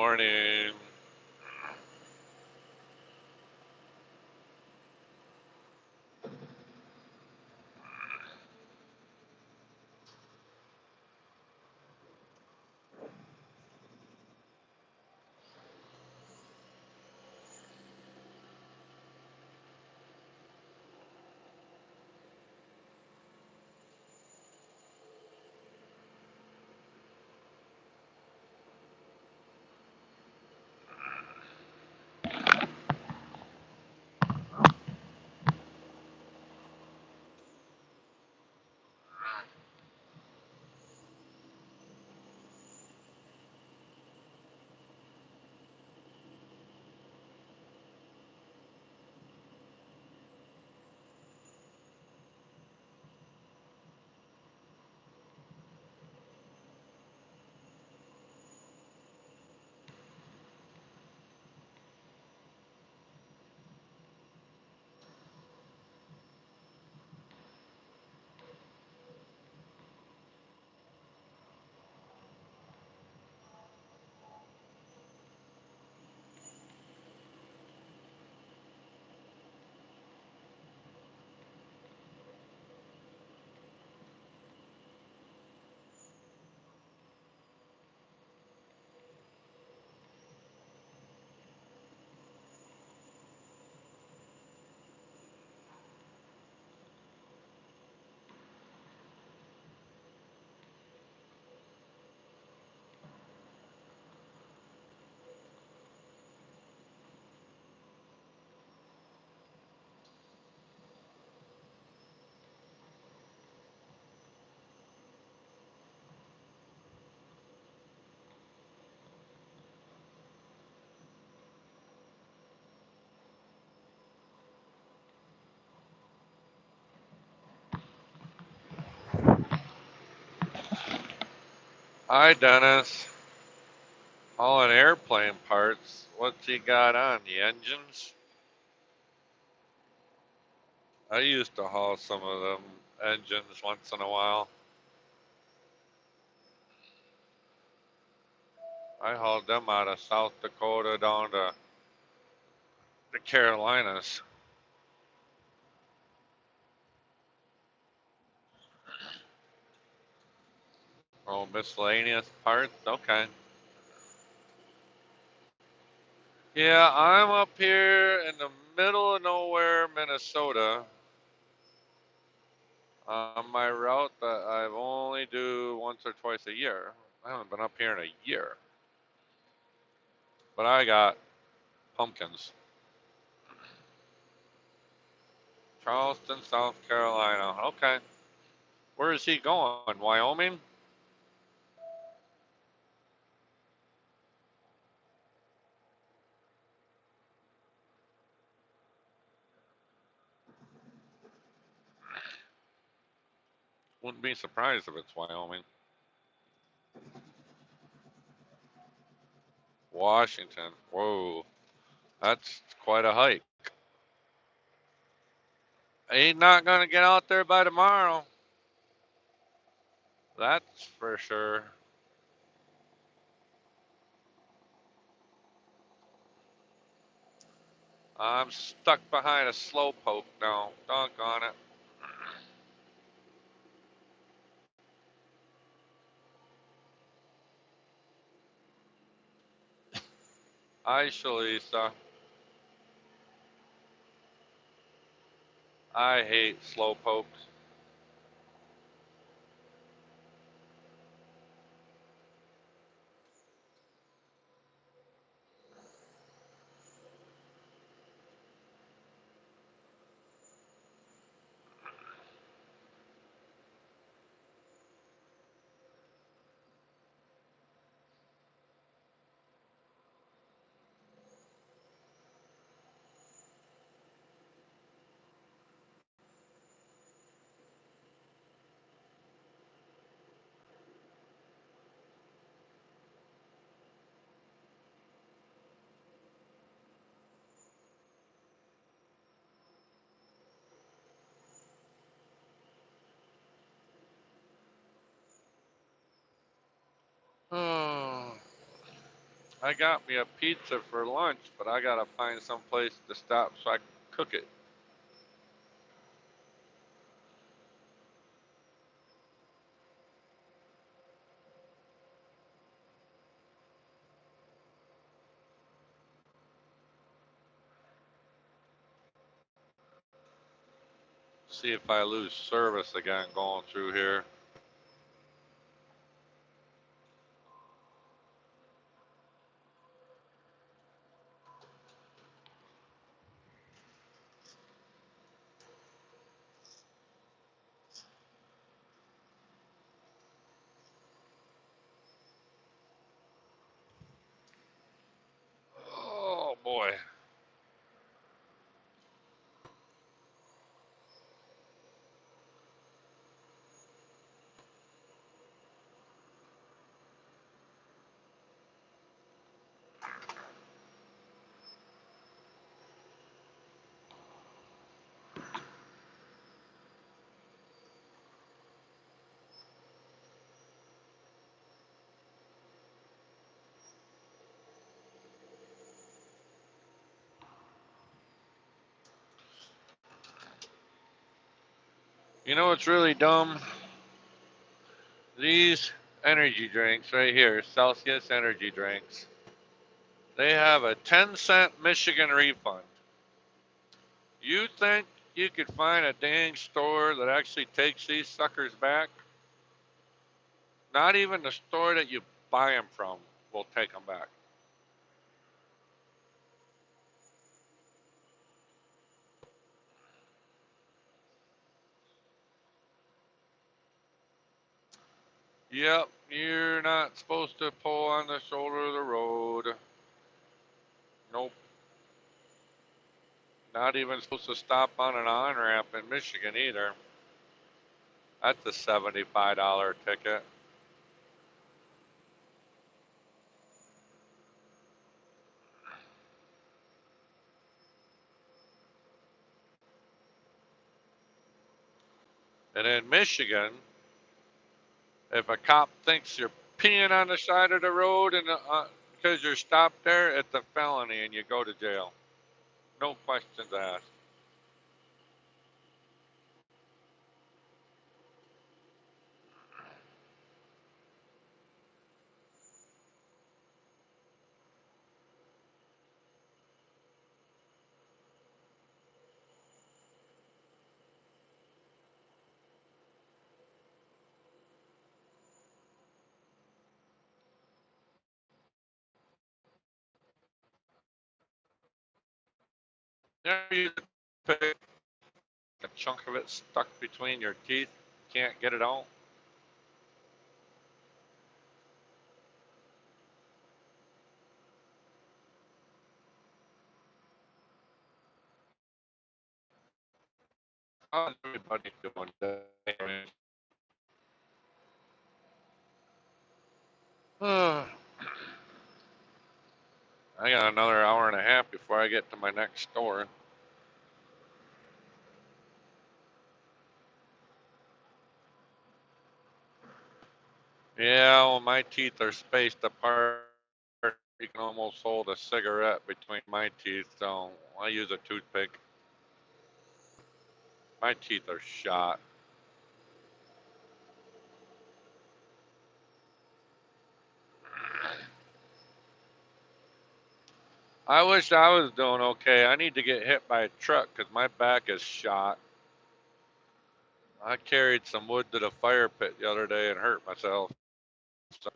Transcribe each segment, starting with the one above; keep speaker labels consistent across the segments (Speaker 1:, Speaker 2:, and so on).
Speaker 1: morning. Hi, Dennis. Hauling airplane parts. What's he got on? The engines? I used to haul some of them engines once in a while. I hauled them out of South Dakota down to the Carolinas. Oh, miscellaneous parts? Okay. Yeah, I'm up here in the middle of nowhere, Minnesota, on my route that I only do once or twice a year. I haven't been up here in a year, but I got pumpkins. Charleston, South Carolina. Okay. Where is he going? Wyoming? Wouldn't be surprised if it's Wyoming. Washington. Whoa. That's quite a hike. Ain't not going to get out there by tomorrow. That's for sure. I'm stuck behind a slow poke now. Doggone it. Hi, Shalisa. I hate slow pokes. Oh, I got me a pizza for lunch, but I gotta find some place to stop so I can cook it. See if I lose service again going through here. Oh boy. You know what's really dumb? These energy drinks right here, Celsius energy drinks, they have a 10-cent Michigan refund. You think you could find a dang store that actually takes these suckers back? Not even the store that you buy them from will take them back. Yep, you're not supposed to pull on the shoulder of the road. Nope. Not even supposed to stop on an on-ramp in Michigan either. That's a $75 ticket. And in Michigan, if a cop thinks you're peeing on the side of the road and because you're stopped there, it's a felony and you go to jail. No questions asked. There you pick a chunk of it stuck between your teeth, can't get it out. How's everybody doing today? I got another hour and a half before I get to my next store. Yeah, well, my teeth are spaced apart. You can almost hold a cigarette between my teeth, so I use a toothpick. My teeth are shot. I wish I was doing okay. I need to get hit by a truck because my back is shot. I carried some wood to the fire pit the other day and hurt myself. So,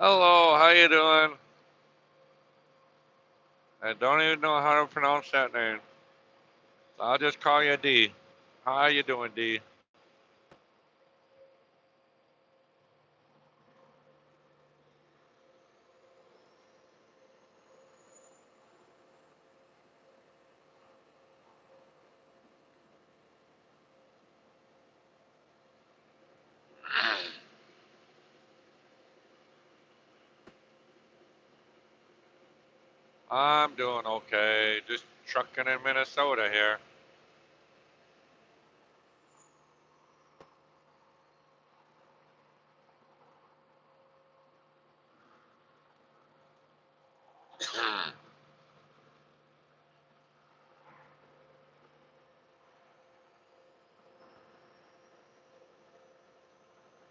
Speaker 1: Hello, how you doing? I don't even know how to pronounce that name. I'll just call you D. How you doing, D? I'm doing okay. Just trucking in Minnesota here.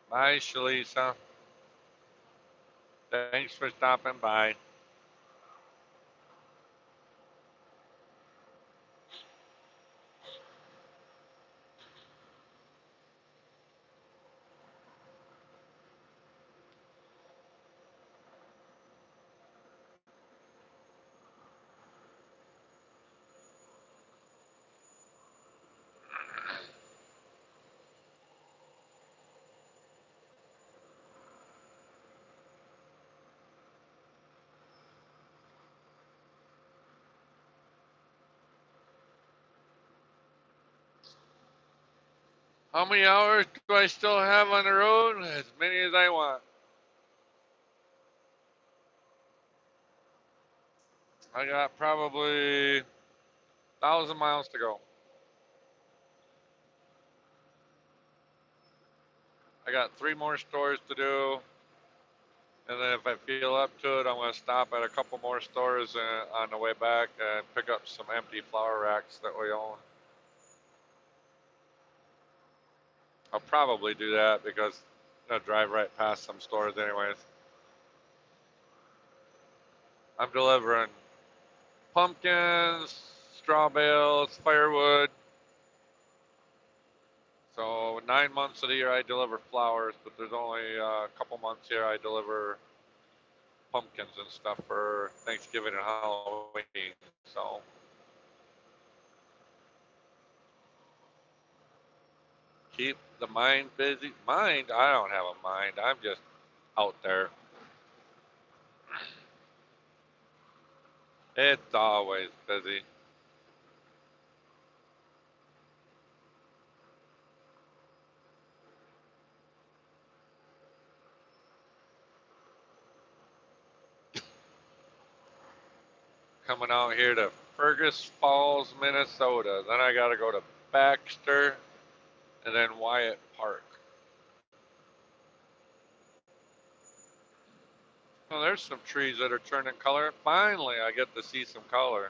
Speaker 1: Bye, Shalisa. Thanks for stopping by. How many hours do I still have on the road? As many as I want. I got probably 1,000 miles to go. I got 3 more stores to do. And then if I feel up to it, I'm going to stop at a couple more stores on the way back and pick up some empty flower racks that we own. I'll probably do that because I'll drive right past some stores anyways. I'm delivering pumpkins, straw bales, firewood. So 9 months of the year I deliver flowers, but there's only a couple months here I deliver pumpkins and stuff for Thanksgiving and Halloween. So keep the mind busy. Mind? I don't have a mind. I'm just out there. It's always busy. Coming out here to Fergus Falls, Minnesota. Then I got to go to Baxter and then Wyatt Park. Well, there's some trees that are turning color. Finally, I get to see some color.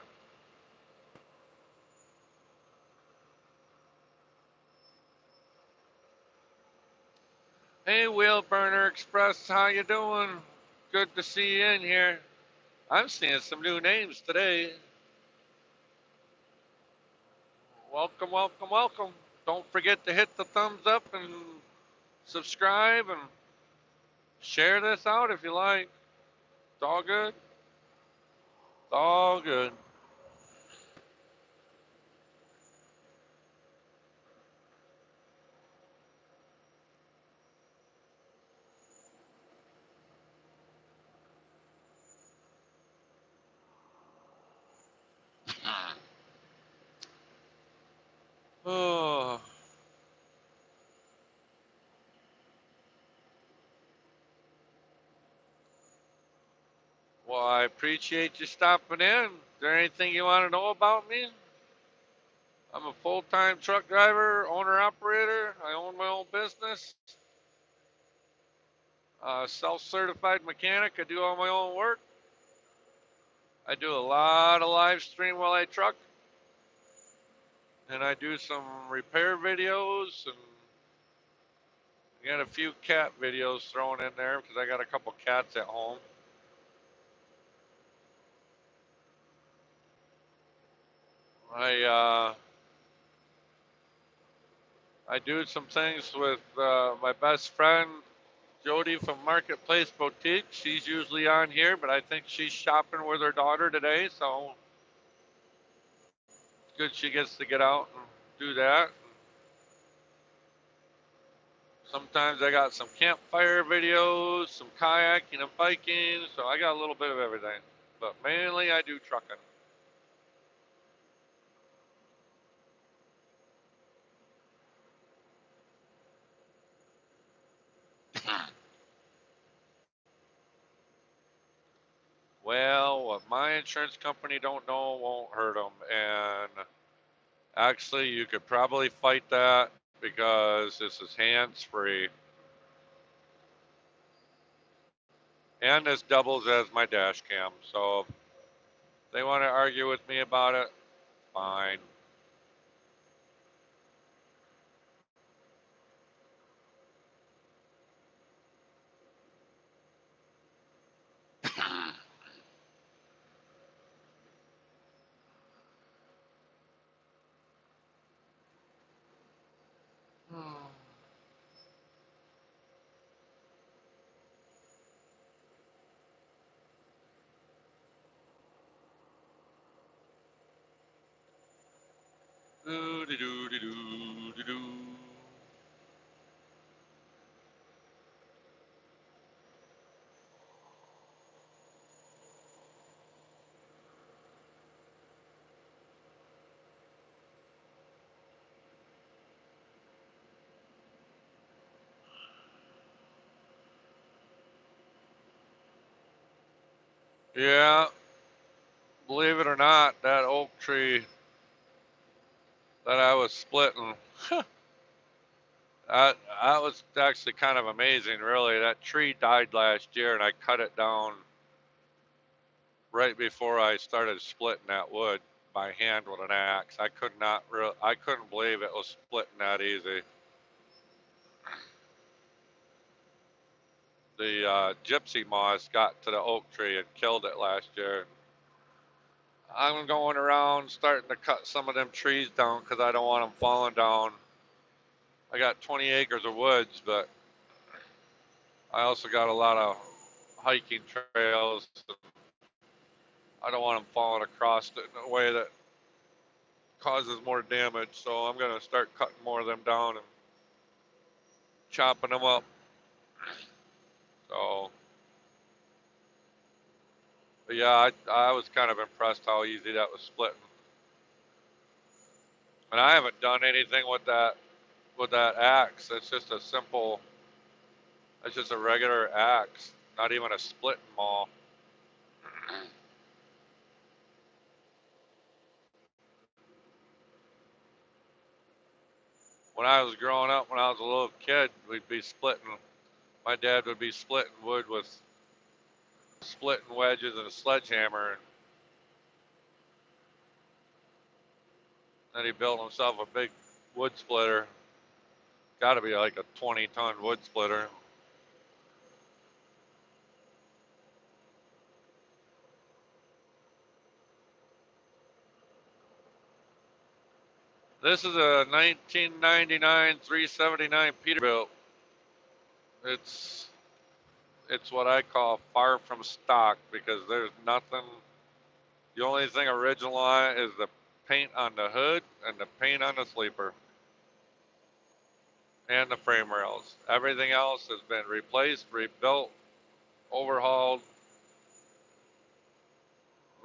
Speaker 1: Hey, Wheel Burner Express, how you doing? Good to see you in here. I'm seeing some new names today. Welcome, welcome, welcome. Don't forget to hit the thumbs up and subscribe and share this out if you like. It's all good. It's all good. Oh, well, I appreciate you stopping in. Is there anything you want to know about me? I'm a full-time truck driver, owner-operator. I own my own business. Self-certified mechanic. I do all my own work. I do a lot of live stream while I truck, and I do some repair videos and got a few cat videos thrown in there because I got a couple cats at home. I uh, I do some things with my best friend Jody from Marketplace Boutique. She's usually on here, but I think she's shopping with her daughter today, so it's good she gets to get out and do that. Sometimes I got some campfire videos, some kayaking and biking, so I got a little bit of everything. But mainly I do trucking. Well, what my insurance company don't know won't hurt them. And actually, you could probably fight that because this is hands free. And this doubles as my dash cam. So if they want to argue with me about it, fine. Doo doo doo doo doo doo doo. Yeah, believe it or not, that oak tree that I was splitting, that was actually kind of amazing, really. That tree died last year, and I cut it down right before I started splitting that wood by hand with an axe. I couldn't believe it was splitting that easy. The gypsy moth got to the oak tree and killed it last year. I'm going around starting to cut some of them trees down because I don't want them falling down. I got 20 acres of woods, but I also got a lot of hiking trails. I don't want them falling across it in a way that causes more damage. So I'm going to start cutting more of them down and chopping them up. So, but yeah, I was kind of impressed how easy that was splitting. And I haven't done anything with that axe. It's just a regular axe, not even a splitting maul. When I was growing up, when I was a little kid, we'd be splitting. My dad would be splitting wood with splitting wedges and a sledgehammer, and then he built himself a big wood splitter. Got to be like a 20-ton wood splitter. This is a 1999 379 Peterbilt. It's it's what I call far from stock because there's nothing. The only thing original on it is the paint on the hood and the paint on the sleeper and the frame rails. Everything else has been replaced, rebuilt, overhauled,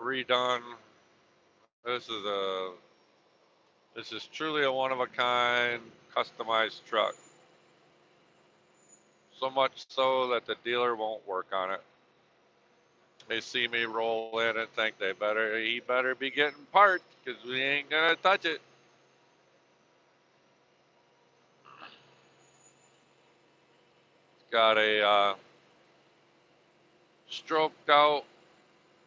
Speaker 1: redone. This is a this is truly a one of a kind customized truck. So much so that the dealer won't work on it. They see me roll in and think he better be getting parts because we ain't gonna touch it. It's got a stroked out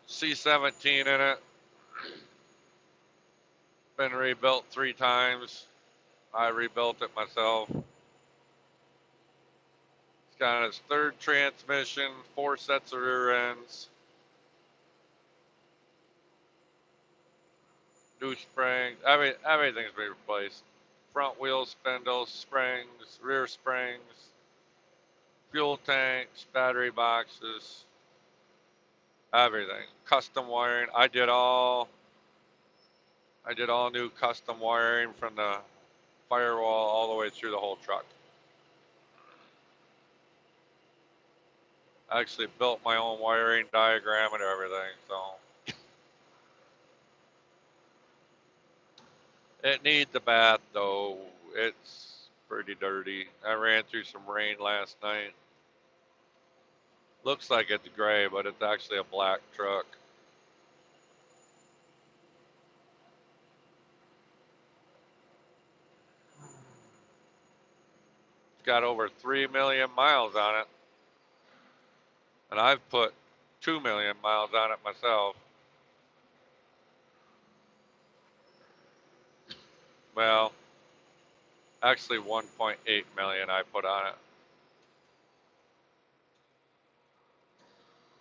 Speaker 1: C17 in it. Been rebuilt 3 times. I rebuilt it myself. It's got its third transmission, 4 sets of rear ends, new springs. Everything's been replaced. Front wheel spindles, springs, rear springs. fuel tanks, battery boxes, everything. Custom wiring. I did all new custom wiring from the firewall all the way through the whole truck. I actually built my own wiring diagram and everything, so it needs a bath though. It's pretty dirty. I ran through some rain last night. Looks like it's gray, but it's actually a black truck. It's got over 3 million miles on it, and I've put 2 million miles on it myself. Well, actually 1.8 million I put on it.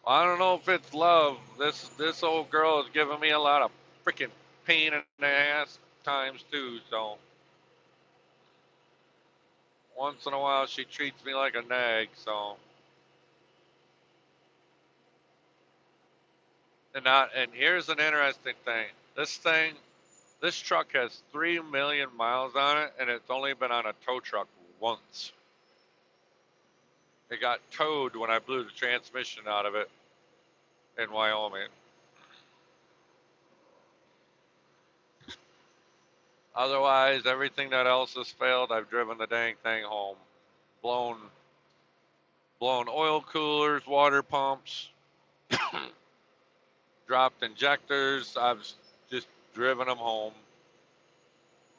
Speaker 1: I don't know if it's love. This old girl is giving me a lot of freaking pain in the ass times too. So once in a while she treats me like a nag. So and here's an interesting thing. This truck has 3 million miles on it, and it's only been on a tow truck once. It got towed when I blew the transmission out of it in Wyoming. Otherwise, everything that else has failed, I've driven the dang thing home. Blown blown oil coolers, water pumps, dropped injectors. I've just driven them home.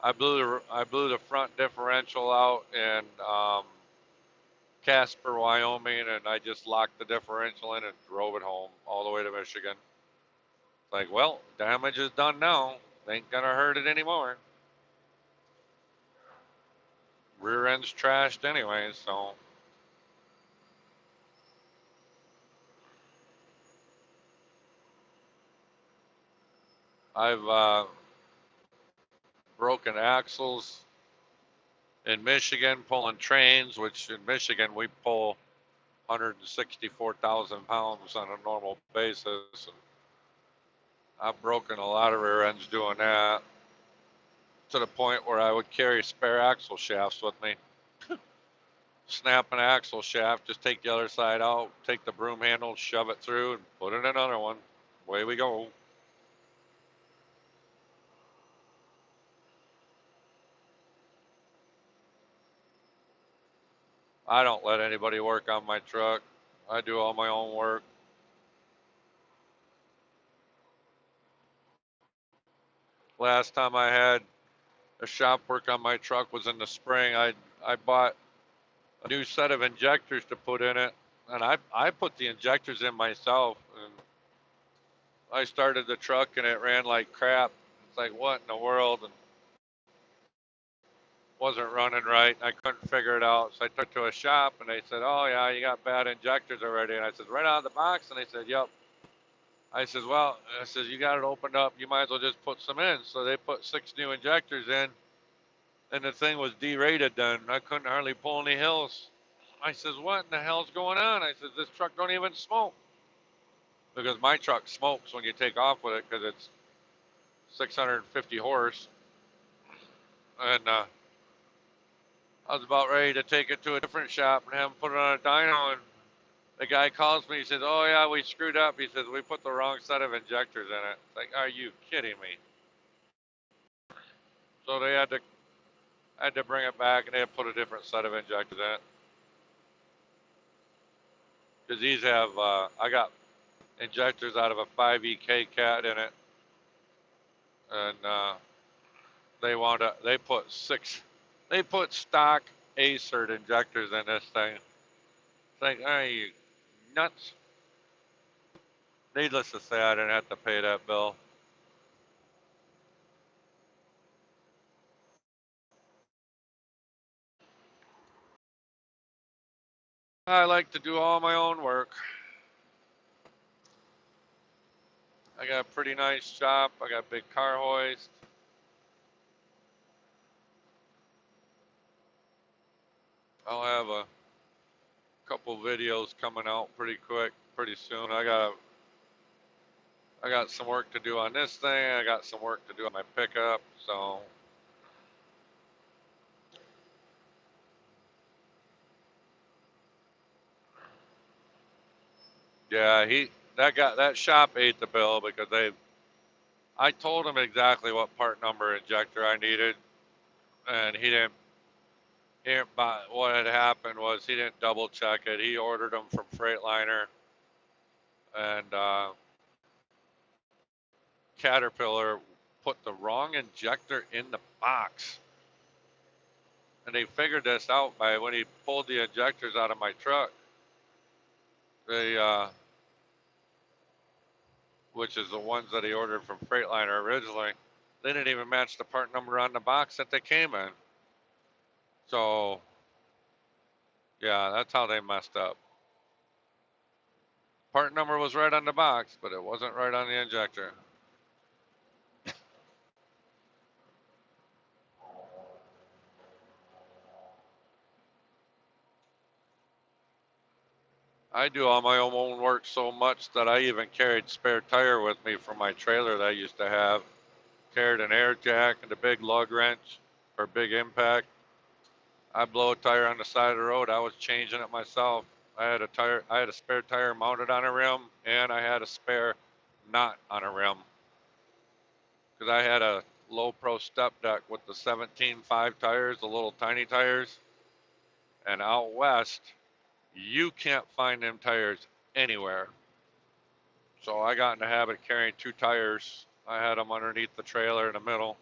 Speaker 1: I blew the front differential out in Casper, Wyoming, and I just locked the differential in and drove it home all the way to Michigan. It's like, well, damage is done now. Ain't gonna hurt it anymore. Rear end's trashed anyway, so I've broken axles in Michigan pulling trains, which in Michigan we pull 164,000 pounds on a normal basis. I've broken a lot of rear ends doing that to the point where I would carry spare axle shafts with me. Snap an axle shaft, just take the other side out, take the broom handle, shove it through, and put in another one. Away we go. I don't let anybody work on my truck. I do all my own work. Last time I had a shop work on my truck was in the spring. I bought a new set of injectors to put in it, and I put the injectors in myself. And I started the truck and it ran like crap. It's like, what in the world? And wasn't running right. I couldn't figure it out. So I took it to a shop and they said, oh, yeah, you got bad injectors already. And I said, right out of the box. And they said, yep. I said, well, I said, you got it opened up. You might as well just put some in. So they put 6 new injectors in and the thing was derated then. I couldn't hardly pull any hills. I says, what in the hell's going on? I said, this truck don't even smoke. Because my truck smokes when you take off with it because it's 650 horse. And I was about ready to take it to a different shop and have them put it on a dyno. And the guy calls me. He says, "Oh yeah, we screwed up." He says, "We put the wrong set of injectors in it." It's like, are you kidding me? So they had to bring it back and they had to put a different set of injectors in it. Because these have I got injectors out of a 5EK cat in it, and they put stock Acert injectors in this thing. It's like, are you nuts? Needless to say, I didn't have to pay that bill. I like to do all my own work. I got a pretty nice shop. I got a big car hoist. I'll have couple videos coming out pretty quick, pretty soon. I got some work to do on this thing. I got some work to do on my pickup. So yeah, that shop ate the bill because I told him exactly what part number injector I needed, and he didn't buy. What had happened was he didn't double check it. He ordered them from Freightliner, and Caterpillar put the wrong injector in the box. And they figured this out by when he pulled the injectors out of my truck. They, which is the ones that he ordered from Freightliner originally, they didn't even match the part number on the box that they came in. So, yeah, that's how they messed up. Part number was right on the box, but it wasn't right on the injector. I do all my own work so much that I even carried spare tire with me from my trailer that I used to have. Carried an air jack and a big lug wrench or big impact. I blow a tire on the side of the road. I was changing it myself. I had a spare tire mounted on a rim, and I had a spare not on a rim because I had a low pro step deck with the 17.5 tires, the little tiny tires. And out west, you can't find them tires anywhere. So I got in the habit of carrying two tires. I had them underneath the trailer in the middle.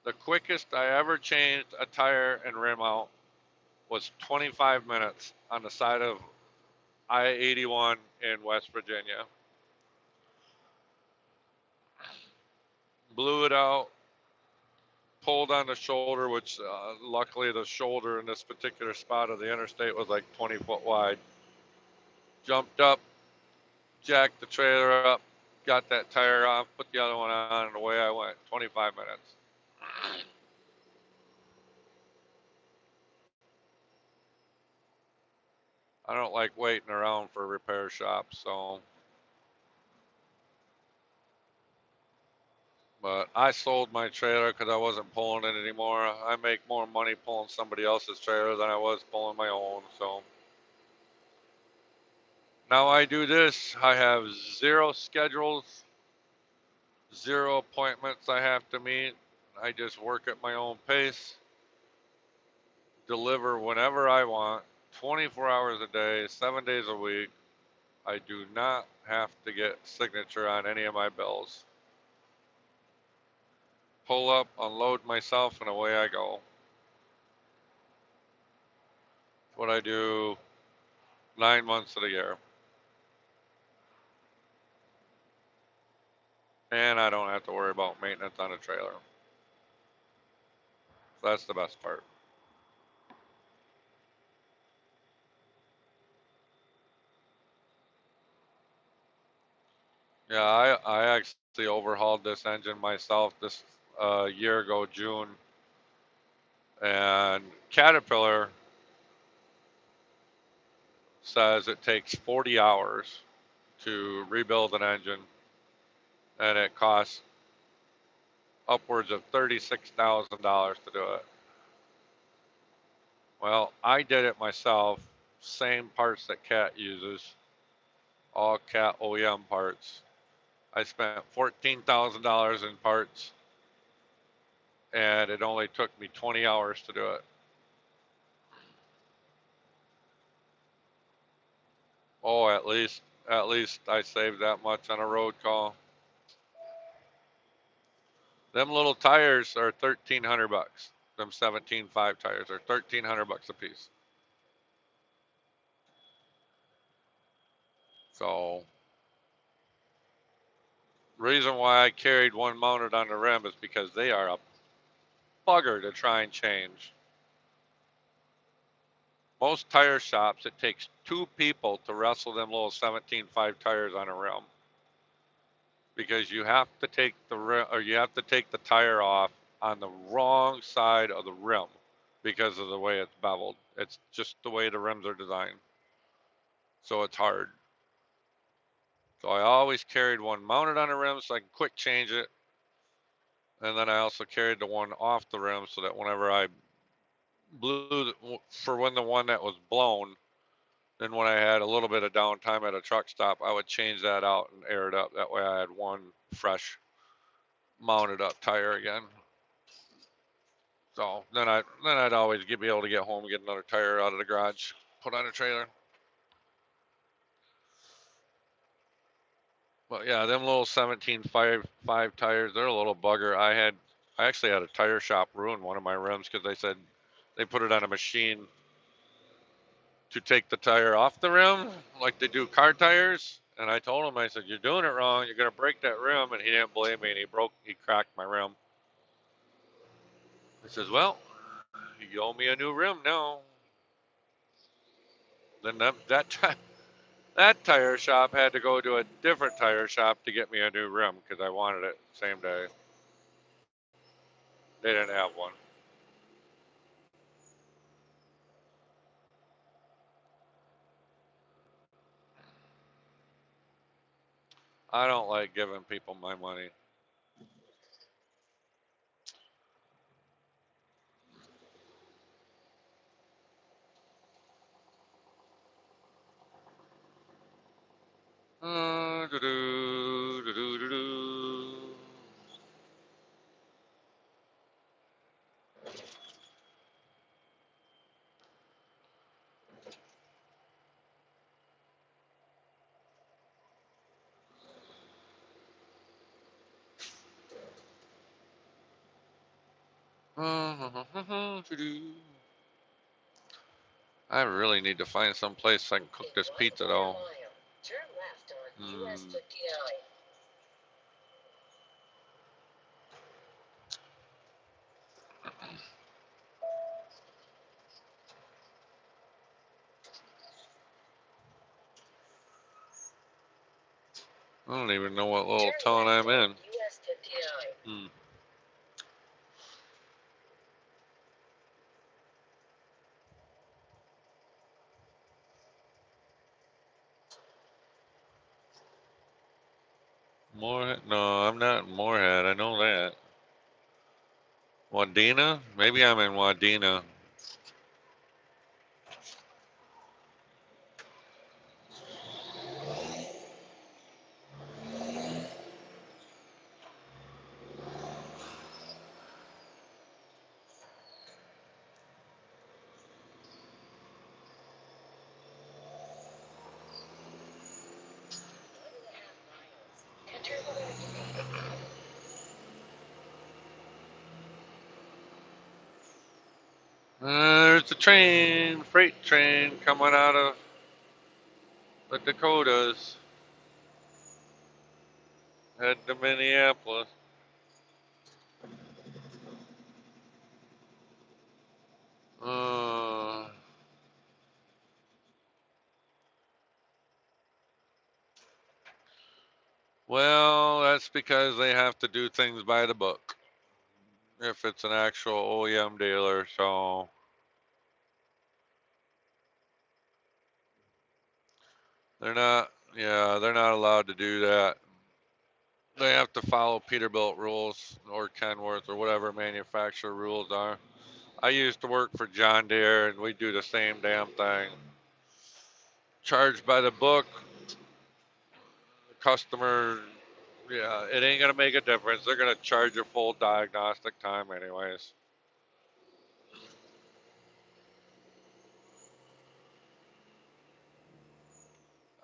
Speaker 1: The quickest I ever changed a tire and rim out was 25 minutes on the side of I-81 in West Virginia. Blew it out, pulled on the shoulder, which luckily the shoulder in this particular spot of the interstate was like 20 foot wide. Jumped up, jacked the trailer up, got that tire off, put the other one on, and away I went. 25 minutes. I don't like waiting around for repair shops, so. But I sold my trailer because I wasn't pulling it anymore. I make more money pulling somebody else's trailer than I was pulling my own, so. Now I do this. I have zero schedules, zero appointments I have to meet. I just work at my own pace, deliver whenever I want, 24 hours a day, 7 days a week. I do not have to get signature on any of my bills. Pull up, unload myself, and away I go. What I do 9 months of the year. And I don't have to worry about maintenance on a trailer. So that's the best part. Yeah, I actually overhauled this engine myself this year ago, June. And Caterpillar says it takes 40 hours to rebuild an engine, and it costs upwards of $36,000 to do it. Well, I did it myself, same parts that Cat uses, all Cat OEM parts. I spent $14,000 in parts, and it only took me 20 hours to do it. Oh, at least I saved that much on a road call. Them little tires are 1,300 bucks. Them 17.5 tires are 1,300 bucks a piece. So, reason why I carried one mounted on the rim is because they are a bugger to try and change. Most tire shops, it takes two people to wrestle them little 17.5 tires on a rim because you have to take the rim, or you have to take the tire off on the wrong side of the rim because of the way it's beveled. It's just the way the rims are designed. So it's hard. So I always carried one mounted on the rim so I can quick change it. And then I also carried the one off the rim so that whenever I blew for when the one that was blown, then when I had a little bit of downtime at a truck stop, I would change that out and air it up. That way I had one fresh mounted up tire again. So then I'd always be able to get home and get another tire out of the garage, put on a trailer. But yeah, them little 17.5 tires, they're a little bugger. I actually had a tire shop ruin one of my rims because they said they put it on a machine to take the tire off the rim like they do car tires. And I told him, I said, you're doing it wrong. You're gonna break that rim. And he didn't believe me, and he cracked my rim. He says, well, you owe me a new rim now. Then that tire shop had to go to a different tire shop to get me a new rim because I wanted it same day. They didn't have one. I don't like giving people my money. Do-do, do-do, do-do. Do-do. I really need to find some place I can cook this pizza though. Mm. I don't even know what little town I'm in. Mm. Moorhead? No, I'm not in Moorhead. I know that. Wadena? Maybe I'm in Wadena. There's a train, freight train coming out of the Dakotas. Head to Minneapolis. Uh, well, that's because they have to do things by the book. If it's an actual OEM dealer, so they're not allowed to do that. They have to follow Peterbilt rules or Kenworth or whatever manufacturer rules are. I used to work for John Deere and we do the same damn thing. Charged by the book, customer, yeah, it ain't gonna make a difference. They're gonna charge you full diagnostic time anyways.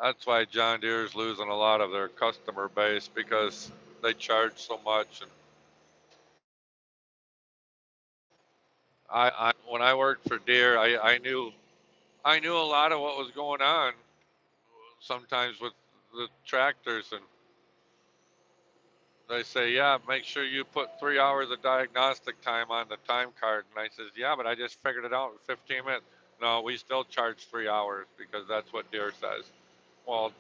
Speaker 1: That's why John Deere's losing a lot of their customer base because they charge so much. And when I worked for Deere, I knew a lot of what was going on. Sometimes with the tractors, and they say, yeah, make sure you put 3 hours of diagnostic time on the time card. And I says, yeah, but I just figured it out in 15 minutes. No, we still charge 3 hours because that's what Deere says. Well,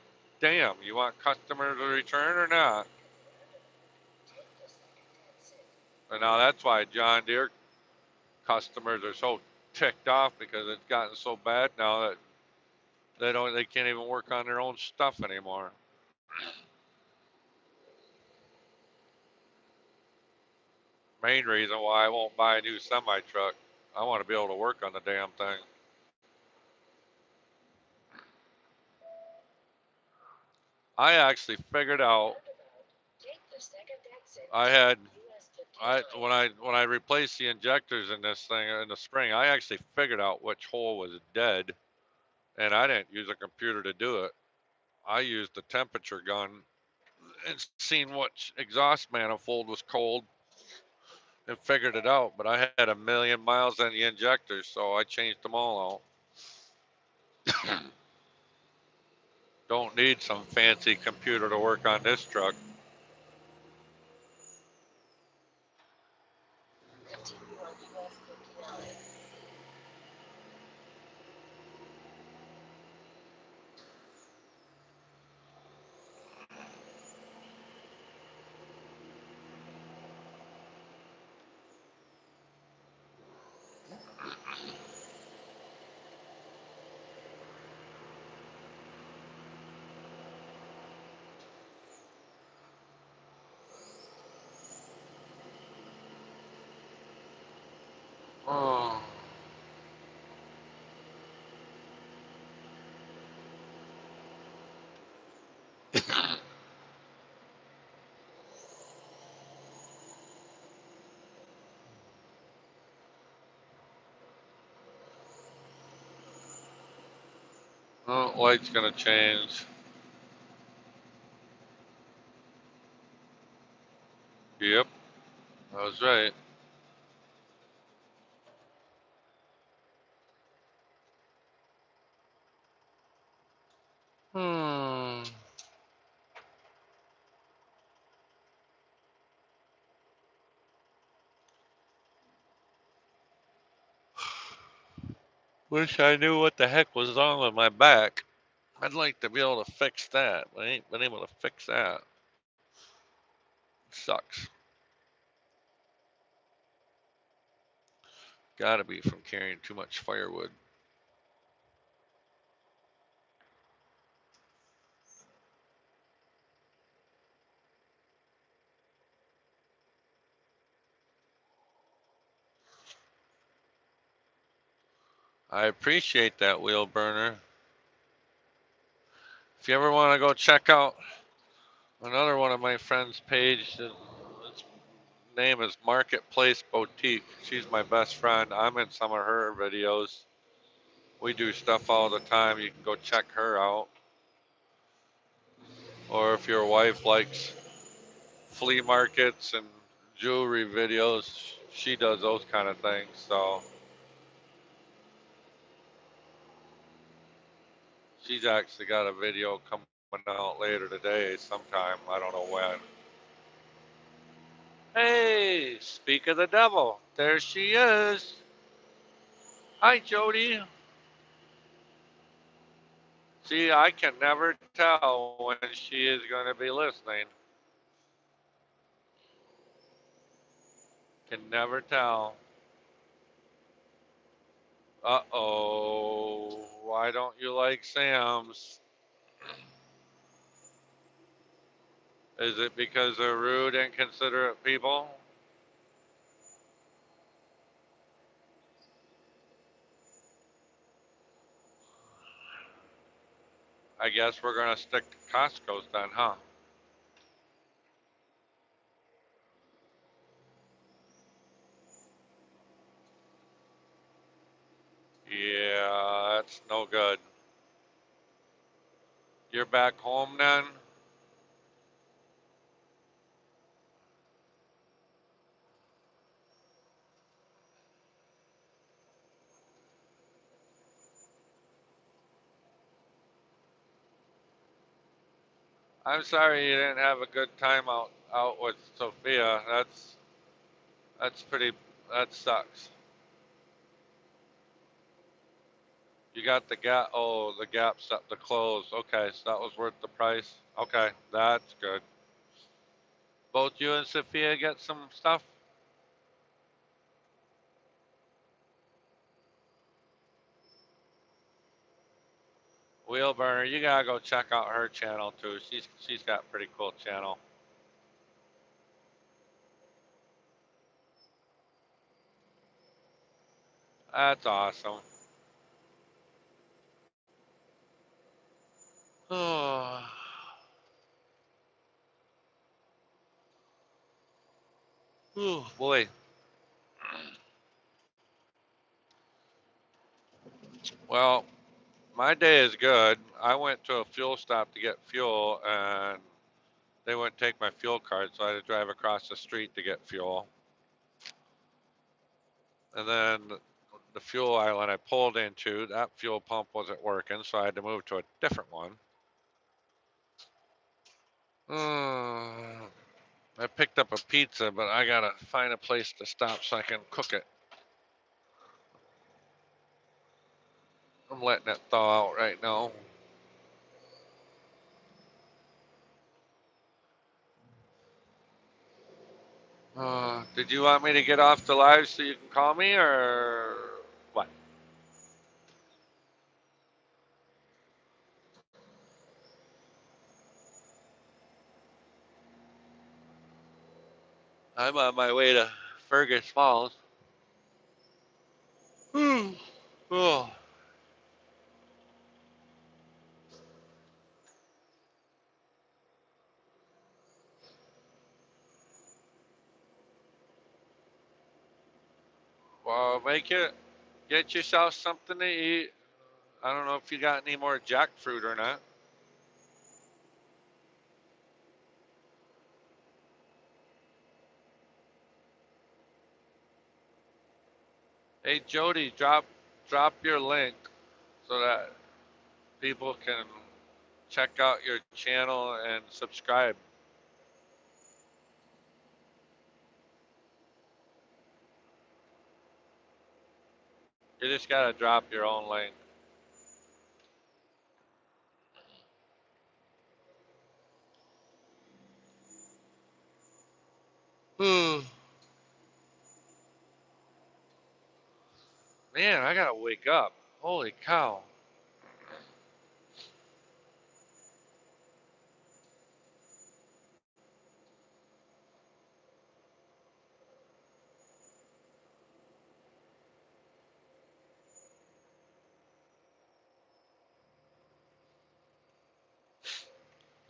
Speaker 1: damn, you want customers to return or not? And now that's why John Deere customers are so ticked off because it's gotten so bad now that they can't even work on their own stuff anymore. Main reason why I won't buy a new semi truck. I want to be able to work on the damn thing. I actually figured out I had when I replaced the injectors in this thing in the spring, I actually figured out which hole was dead, and I didn't use a computer to do it. I used the temperature gun and seen what exhaust manifold was cold and figured it out. But I had a million miles on the injectors, so I changed them all out. Don't need some fancy computer to work on this truck. Oh. Oh, light's gonna change. Yep, I was right. Hmm. Wish I knew what the heck was wrong with my back. I'd like to be able to fix that, but I ain't been able to fix that. It sucks. Gotta be from carrying too much firewood. I appreciate that, wheel burner. If you ever want to go check out another one of my friends' page, its name is Marketplace Boutique. She's my best friend. I'm in some of her videos. We do stuff all the time. You can go check her out. Or if your wife likes flea markets and jewelry videos, she does those kind of things. So she's actually got a video coming out later today sometime. I don't know when. Hey, speak of the devil. There she is. Hi, Jody. See, I can never tell when she is going to be listening. Can never tell. Uh-oh. Why don't you like Sam's? Is it because they're rude, inconsiderate people? I guess we're going to stick to Costco's then, huh? Yeah, that's no good. You're back home then? I'm sorry you didn't have a good time out with Sophia. That's pretty. That sucks. You got the gap. Oh, the gap set the close. Okay, so that was worth the price. Okay, that's good. Both you and Sophia get some stuff. Wheel burner, you gotta go check out her channel too. She's got a pretty cool channel. That's awesome. Oh, boy. Well, my day is good. I went to a fuel stop to get fuel, and they wouldn't take my fuel card, so I had to drive across the street to get fuel. And then the fuel island I pulled into, that fuel pump wasn't working, so I had to move to a different one. I picked up a pizza, but I gotta find a place to stop so I can cook it. I'm letting it thaw out right now. Did you want me to get off the live so you can call me, or what? I'm on my way to Fergus Falls. Oh. Well, get yourself something to eat. I don't know if you got any more jackfruit or not. Hey Jody, drop your link so that people can check out your channel and subscribe. You just gotta drop your own link. Man, I gotta wake up. Holy cow.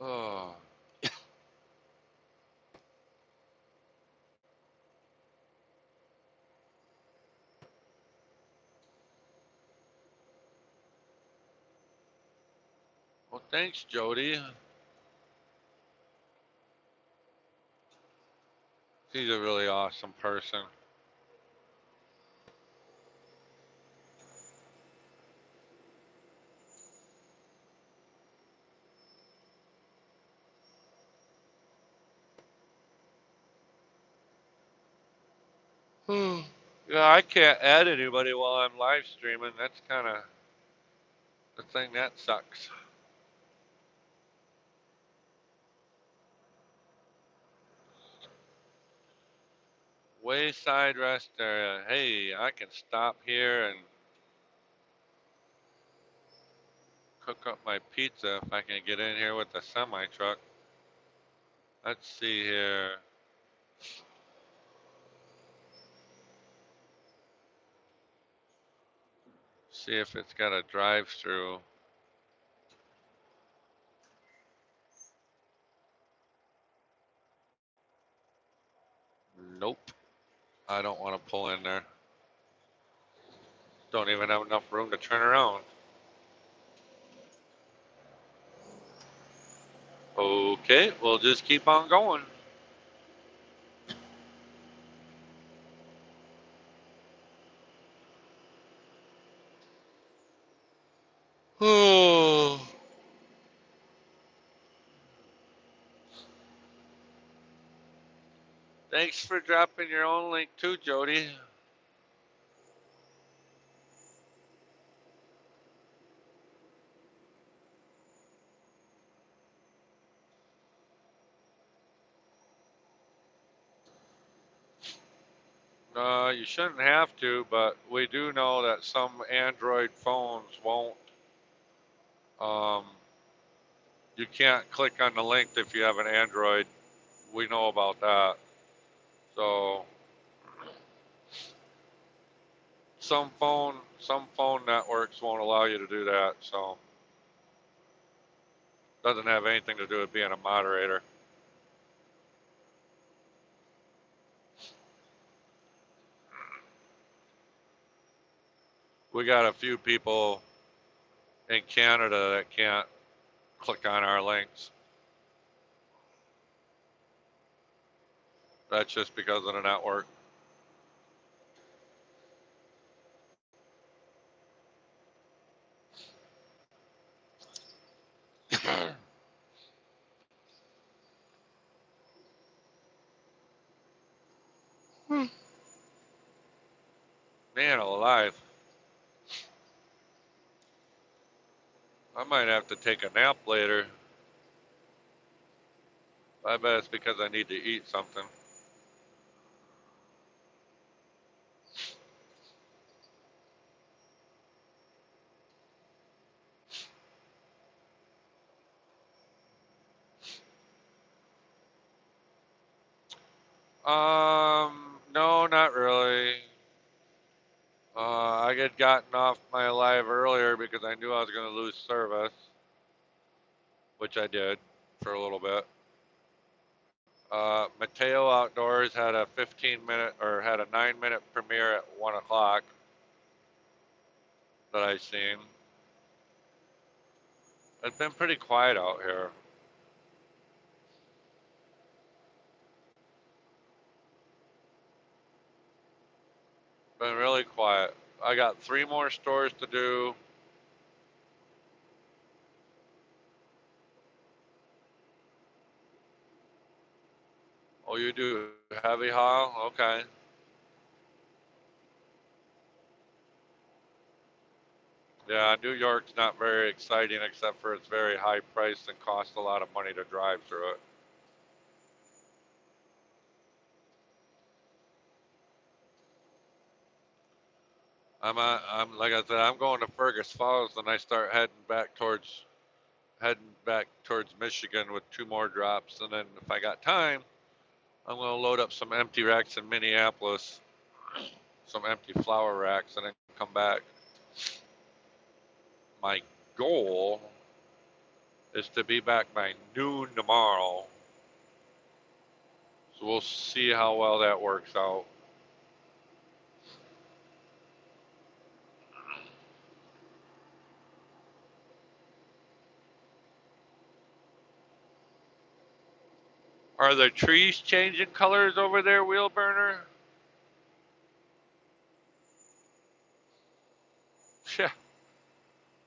Speaker 1: Oh. Well, thanks, Jody. She's a really awesome person. Yeah, I can't add anybody while I'm live streaming. That's kind of the thing that sucks. Wayside rest area. Hey, I can stop here and cook up my pizza if I can get in here with the semi truck. Let's see here. See if it's got a drive through. Nope. I don't want to pull in there. Don't even have enough room to turn around. Okay, we'll just keep on going. Oh. Thanks for dropping your own link too, Jody. You shouldn't have to, but we do know that some Android phones won't Um, you can't click on the link if you have an Android. We know about that. So some phone networks won't allow you to do that. So doesn't have anything to do with being a moderator. We got a few people in Canada that can't click on our links. That's just because of the network. Man alive. I might have to take a nap later. I bet it's because I need to eat something. No, not really. I had gotten off my live earlier because I knew I was going to lose service, which I did for a little bit. Mateo Outdoors had a 15-minute or had a 9-minute premiere at 1 o'clock that I seen. It's been pretty quiet out here. Been really quiet. I got 3 more stores to do. Oh, you do heavy haul? Okay. Yeah, New York's not very exciting except for it's very high priced and costs a lot of money to drive through it. I'm like I said, I'm going to Fergus Falls and I start heading back towards Michigan with 2 more drops, and then if I got time, I'm going to load up some empty racks in Minneapolis, some empty flower racks, and then come back. My goal is to be back by noon tomorrow, so we'll see how well that works out. Are the trees changing colors over there, Wheel Burner? Yeah,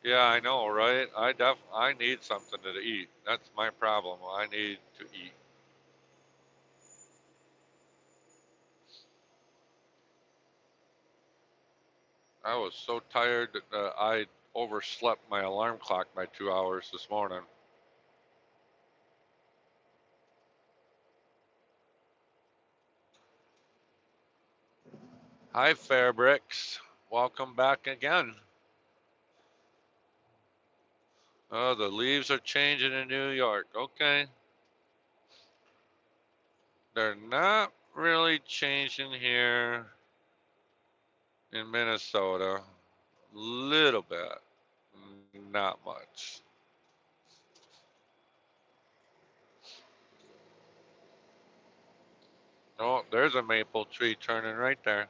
Speaker 1: yeah, I know, right? I need something to eat. That's my problem. I need to eat. I was so tired that I overslept my alarm clock by 2 hours this morning. Hi, Fairbricks. Welcome back again. Oh, the leaves are changing in New York. Okay. They're not really changing here in Minnesota. Little bit. Not much. Oh, there's a maple tree turning right there.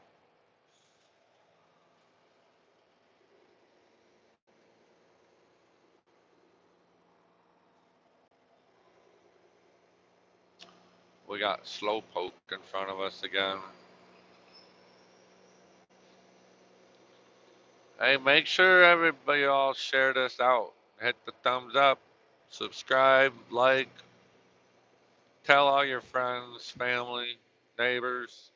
Speaker 1: We got Slowpoke in front of us again. Hey, make sure everybody all share this out. Hit the thumbs up, subscribe, like, tell all your friends, family, neighbors,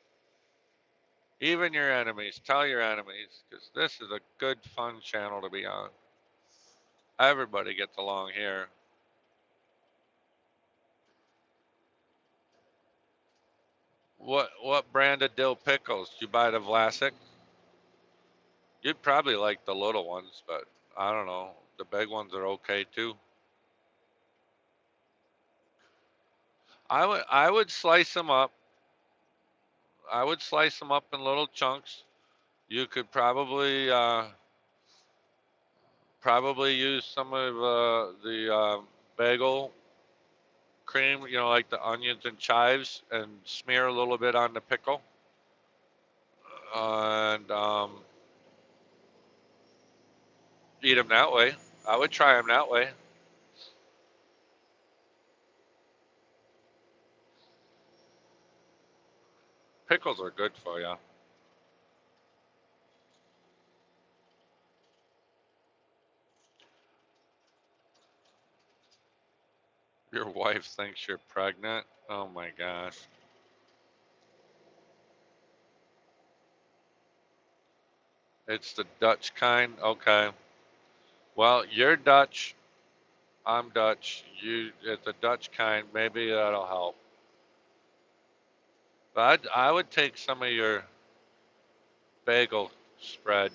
Speaker 1: even your enemies. Tell your enemies, because this is a good, fun channel to be on. Everybody gets along here. What brand of dill pickles? Did you buy the Vlasic? You'd probably like the little ones, but I don't know. The big ones are okay too. I would slice them up. I would slice them up in little chunks. You could probably use some of the bagel cream, like the onions and chives, and smear a little bit on the pickle, and eat them that way. I would try them that way. Pickles are good for you. Your wife thinks you're pregnant. Oh my gosh. It's the Dutch kind. Okay. Well, you're Dutch. I'm Dutch. It's the Dutch kind. Maybe that'll help. But I would take some of your bagel spread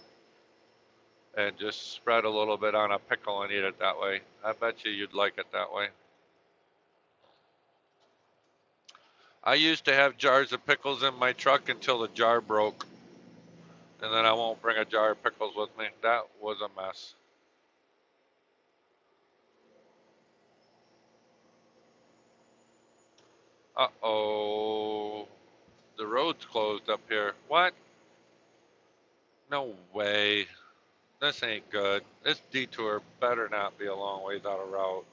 Speaker 1: and just spread a little bit on a pickle and eat it that way. I bet you'd like it that way. I used to have jars of pickles in my truck until the jar broke, and then I won't bring a jar of pickles with me. That was a mess. Uh-oh. The road's closed up here. What? No way. This ain't good. This detour better not be a long ways out of route.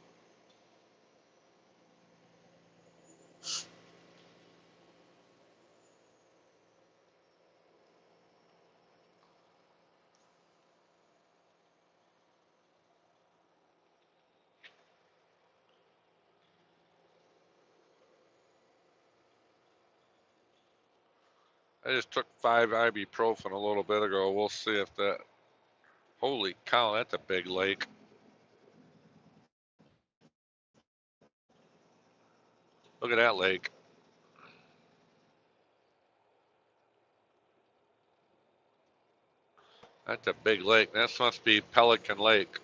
Speaker 1: I just took 5 ibuprofen a little bit ago. We'll see if that. Holy cow, that's a big lake. Look at that lake. That's a big lake. This must be Pelican Lake.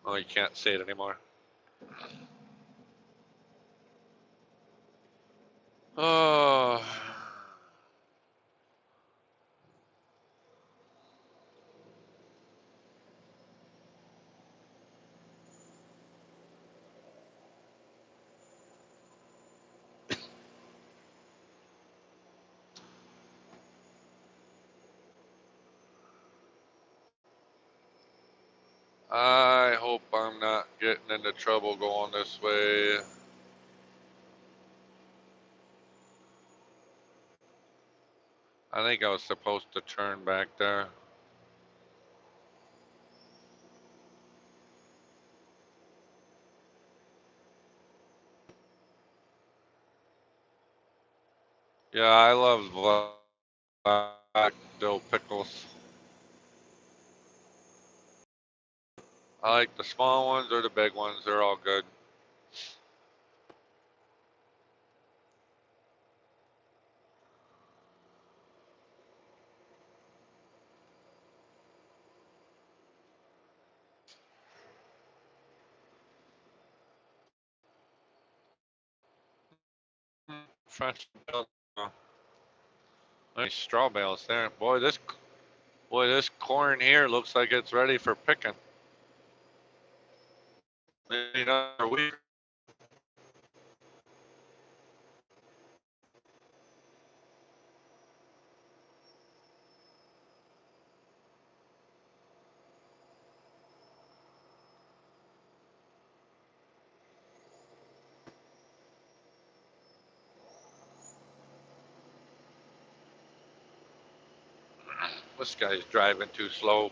Speaker 1: Oh, you can't see it anymore. Oh. I hope I'm not getting into trouble going this way. I think I was supposed to turn back there. Yeah, I love black dill pickles. I like the small ones or the big ones. They're all good. French bell. Nice straw bales there. Boy, this corn here looks like it's ready for picking. Maybe another week. This guy's driving too slow.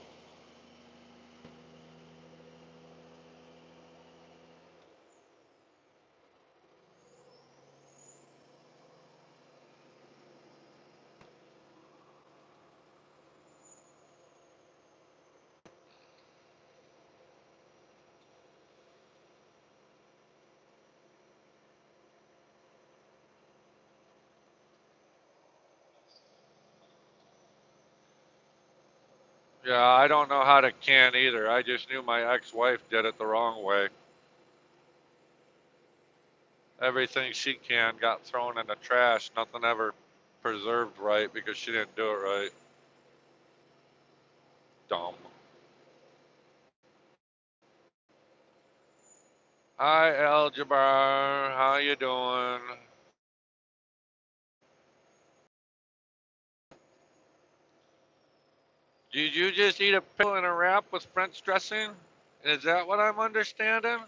Speaker 1: Yeah, I don't know how to can either. I just knew my ex-wife did it the wrong way. Everything she canned got thrown in the trash. Nothing ever preserved right because she didn't do it right. Dumb. Hi, Algebra. How you doing? Did you just eat a pickle in a wrap with French dressing? Is that what I'm understanding?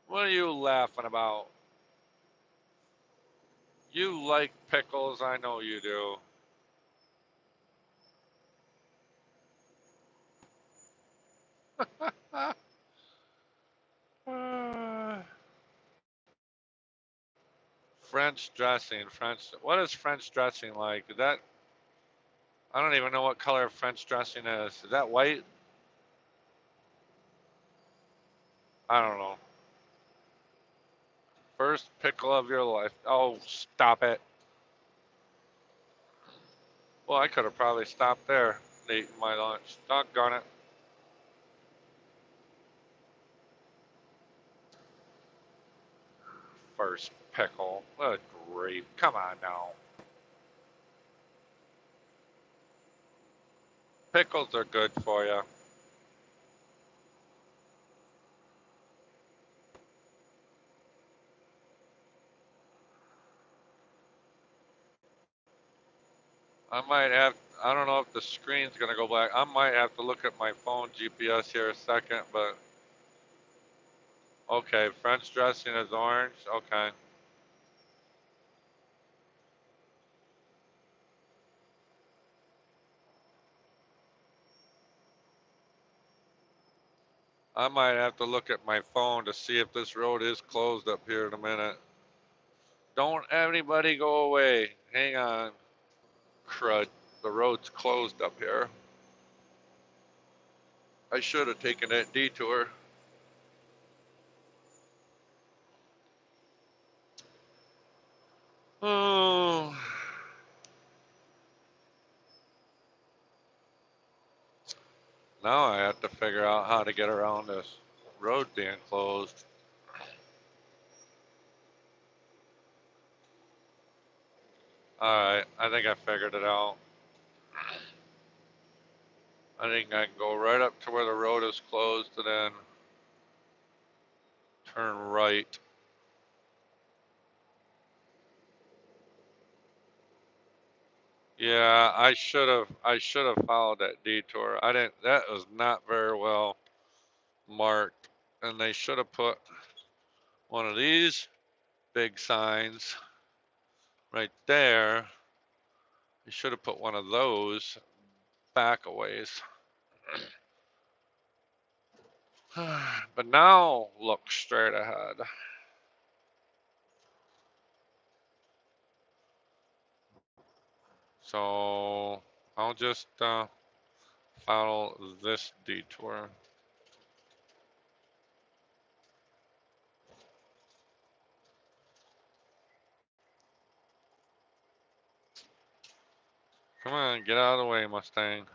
Speaker 1: What are you laughing about? You like pickles, I know you do. French dressing, French. What is French dressing like? Is that I don't even know what color French dressing is. Is that white? I don't know. First pickle of your life. Oh, stop it. Well, I could have probably stopped there and eaten my lunch. Doggone it. First pickle. Good grief. Come on now. Pickles are good for you. I might have, I don't know if the screen's going to go black. I might have to look at my phone GPS here a second, but okay. French dressing is orange. Okay. I might have to look at my phone to see if this road is closed up here in a minute. Don't anybody go away. Hang on. Crud. The road's closed up here. I should have taken that detour. Oh. Now I have to figure out how to get around this road being closed. Alright, I think I figured it out. I think I can go right up to where the road is closed and then turn right. Yeah, I should have followed that detour. I didn't that was not very well marked. And they should have put one of these big signs right there. They should have put one of those back a ways. But now look straight ahead. So I'll just follow this detour. Come on, get out of the way, Mustang.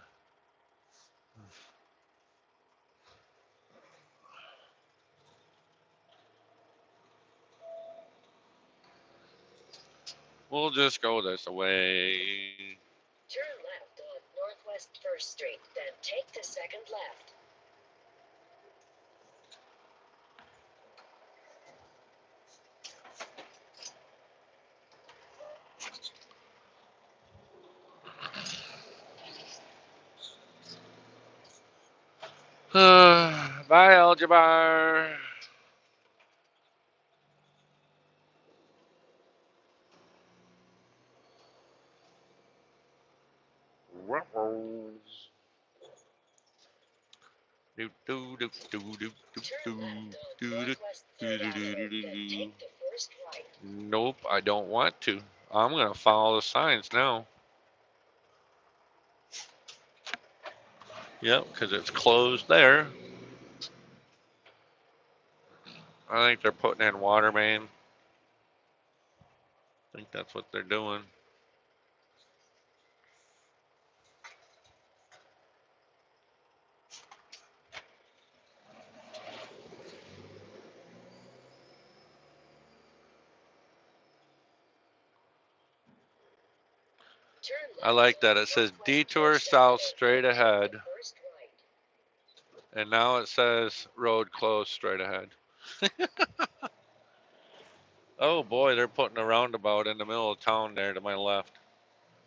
Speaker 1: We'll just go this way.
Speaker 2: Turn left on Northwest 1st Street, then take the second left.
Speaker 1: Bye, Algebra. Do do do do do do
Speaker 2: Turn
Speaker 1: do
Speaker 2: left on
Speaker 1: do do
Speaker 2: Northwest
Speaker 1: do
Speaker 2: 3rd
Speaker 1: do do
Speaker 2: Avenue,
Speaker 1: do
Speaker 2: then
Speaker 1: do.
Speaker 2: take the first right.
Speaker 1: Nope, I don't want to. I'm gonna follow the signs now. Yep, because it's closed there. I think they're putting in water main. I think that's what they're doing.
Speaker 2: Turn
Speaker 1: I
Speaker 2: left
Speaker 1: like that.
Speaker 2: on
Speaker 1: It says
Speaker 2: Northwest
Speaker 1: detour
Speaker 2: 1st
Speaker 1: south
Speaker 2: Avenue,
Speaker 1: straight
Speaker 2: then take
Speaker 1: ahead.
Speaker 2: the first right.
Speaker 1: And now it says road closed straight ahead. Oh boy, they're putting a roundabout in the middle of town there to my left.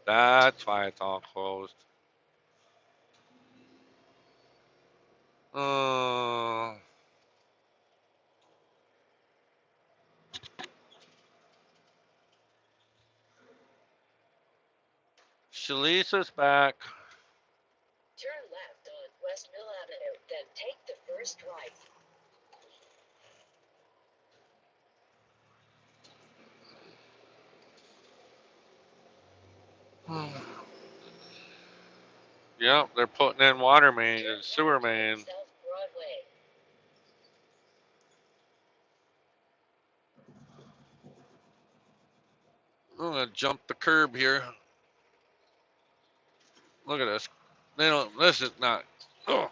Speaker 1: That's why it's all closed. Uh, Shalisa's back.
Speaker 2: Turn left on West Mill Avenue, then take the first right.
Speaker 1: Yep, they're putting in water main
Speaker 2: Turn
Speaker 1: and sewer
Speaker 2: left on
Speaker 1: main.
Speaker 2: South Broadway.
Speaker 1: I'm gonna jump the curb here. Look at this. They don't. This is not. Oh,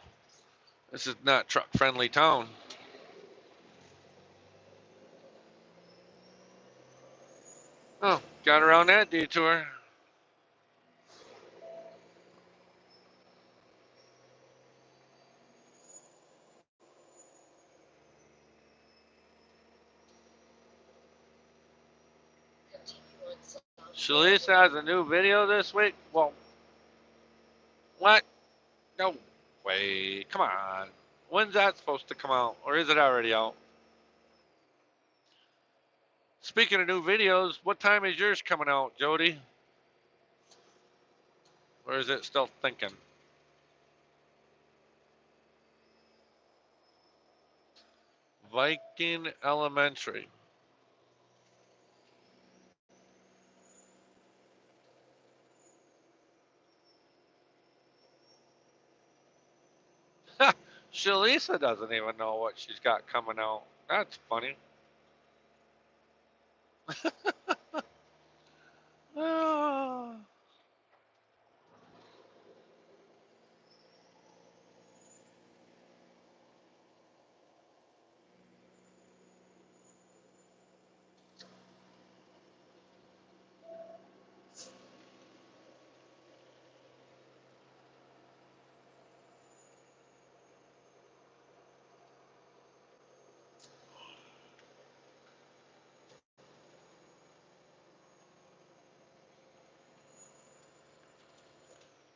Speaker 1: this is not truck friendly town. Oh, got around that detour.
Speaker 2: Continue on South
Speaker 1: Shalisa
Speaker 2: Broadway.
Speaker 1: has a new video this week. Well, what? No way. Come on. When's that supposed to come out? Or is it already out? Speaking of new videos, what time is yours coming out, Jody? Or is it still thinking? Viking Elementary. Shalisa doesn't even know what she's got coming out. That's funny. Ah.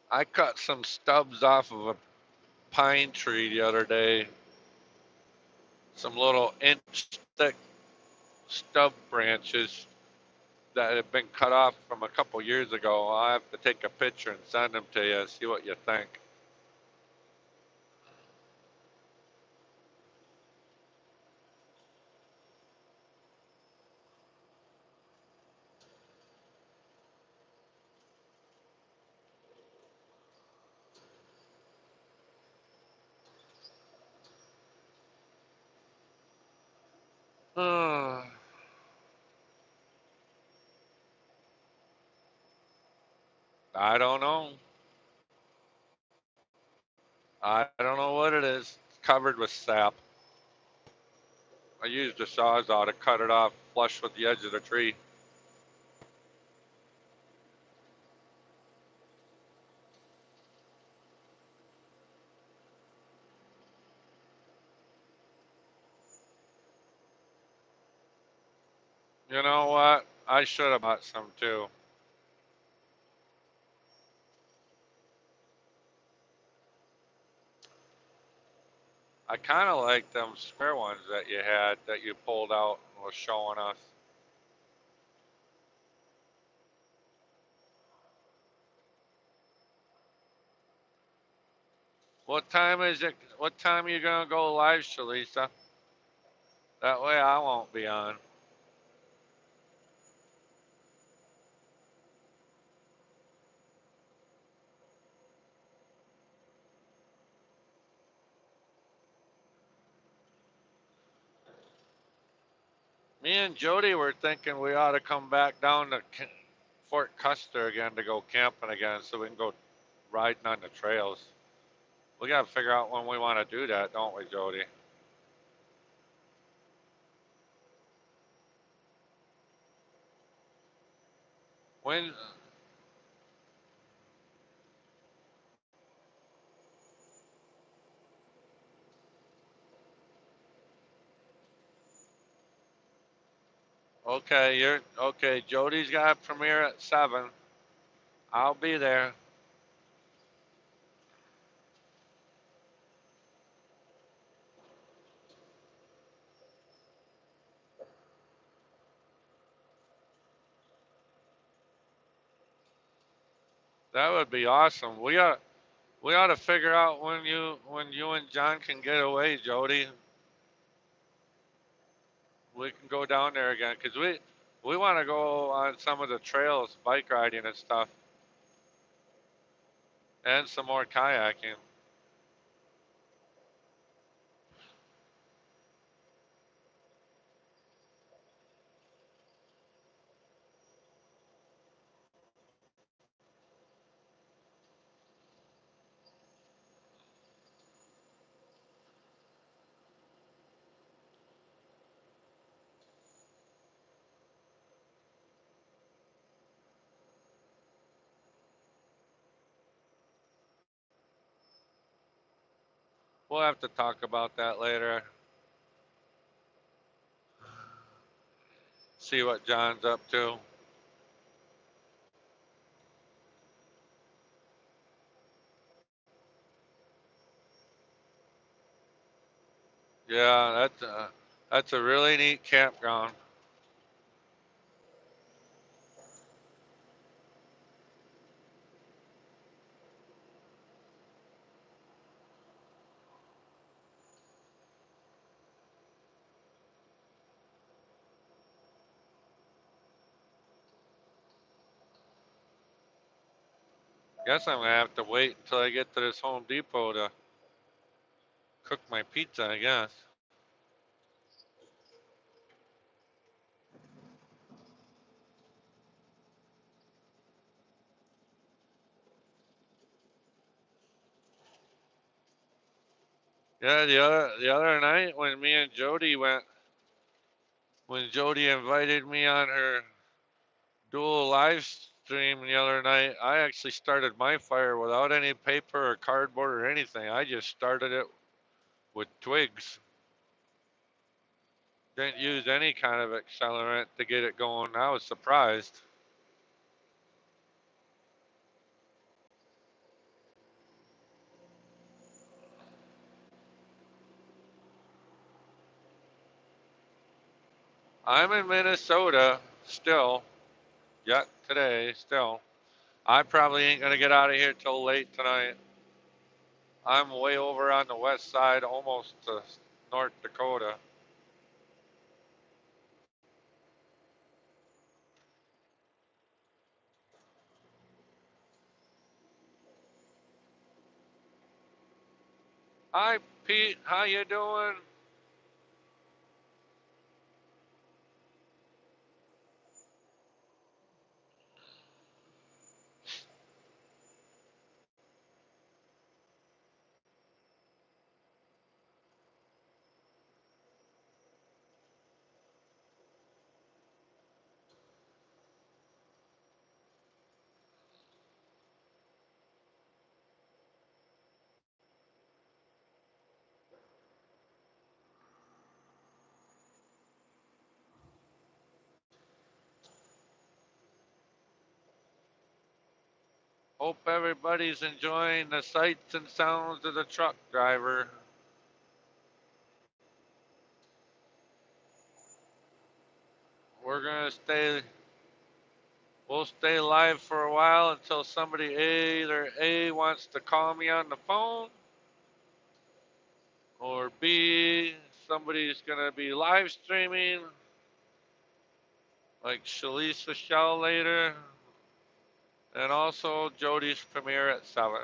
Speaker 1: I cut some stubs off of a pine tree the other day. Some little inch thick stub branches that had been cut off from a couple years ago. I'll have to take a picture and send them to you, see what you think. I don't know. I don't know what it is. It's covered with sap. I used a sawzall to cut it off flush with the edge of the tree. You know what? I should have bought some too. I kind of like them square ones that you had that you pulled out and was showing us. What time is it? What time are you gonna go live, Shalisa? That way I won't be on. Me and Jody were thinking we ought to come back down to Fort Custer again to go camping again so we can go riding on the trails. We gotta figure out when we want to do that, don't we, Jody? When? Okay, you're okay. Jody's got a premiere at 7. I'll be there. That would be awesome. We ought to figure out when you and John can get away, Jody. We can go down there again because we want to go on some of the trails, bike riding and stuff, and some more kayaking. We'll have to talk about that later. See what John's up to. Yeah, that's a really neat campground. Guess I'm gonna have to wait until I get to this Home Depot to cook my pizza, I guess. Yeah, the other night when me and Jody went, when Jody invited me on her dual live stream the other night, I actually started my fire without any paper or cardboard or anything. I just started it with twigs. Didn't use any kind of accelerant to get it going. I was surprised. I'm in Minnesota still, yet today, still. I probably ain't gonna get out of here till late tonight. I'm way over on the west side, almost to North Dakota. Hi, Pete. How you doing? Hope everybody's enjoying the sights and sounds of the truck driver. We're gonna stay. We'll stay live for a while until somebody either A wants to call me on the phone Or B, somebody's gonna be live streaming, like Shalisa Shell later, and also Jody's premiere at 7.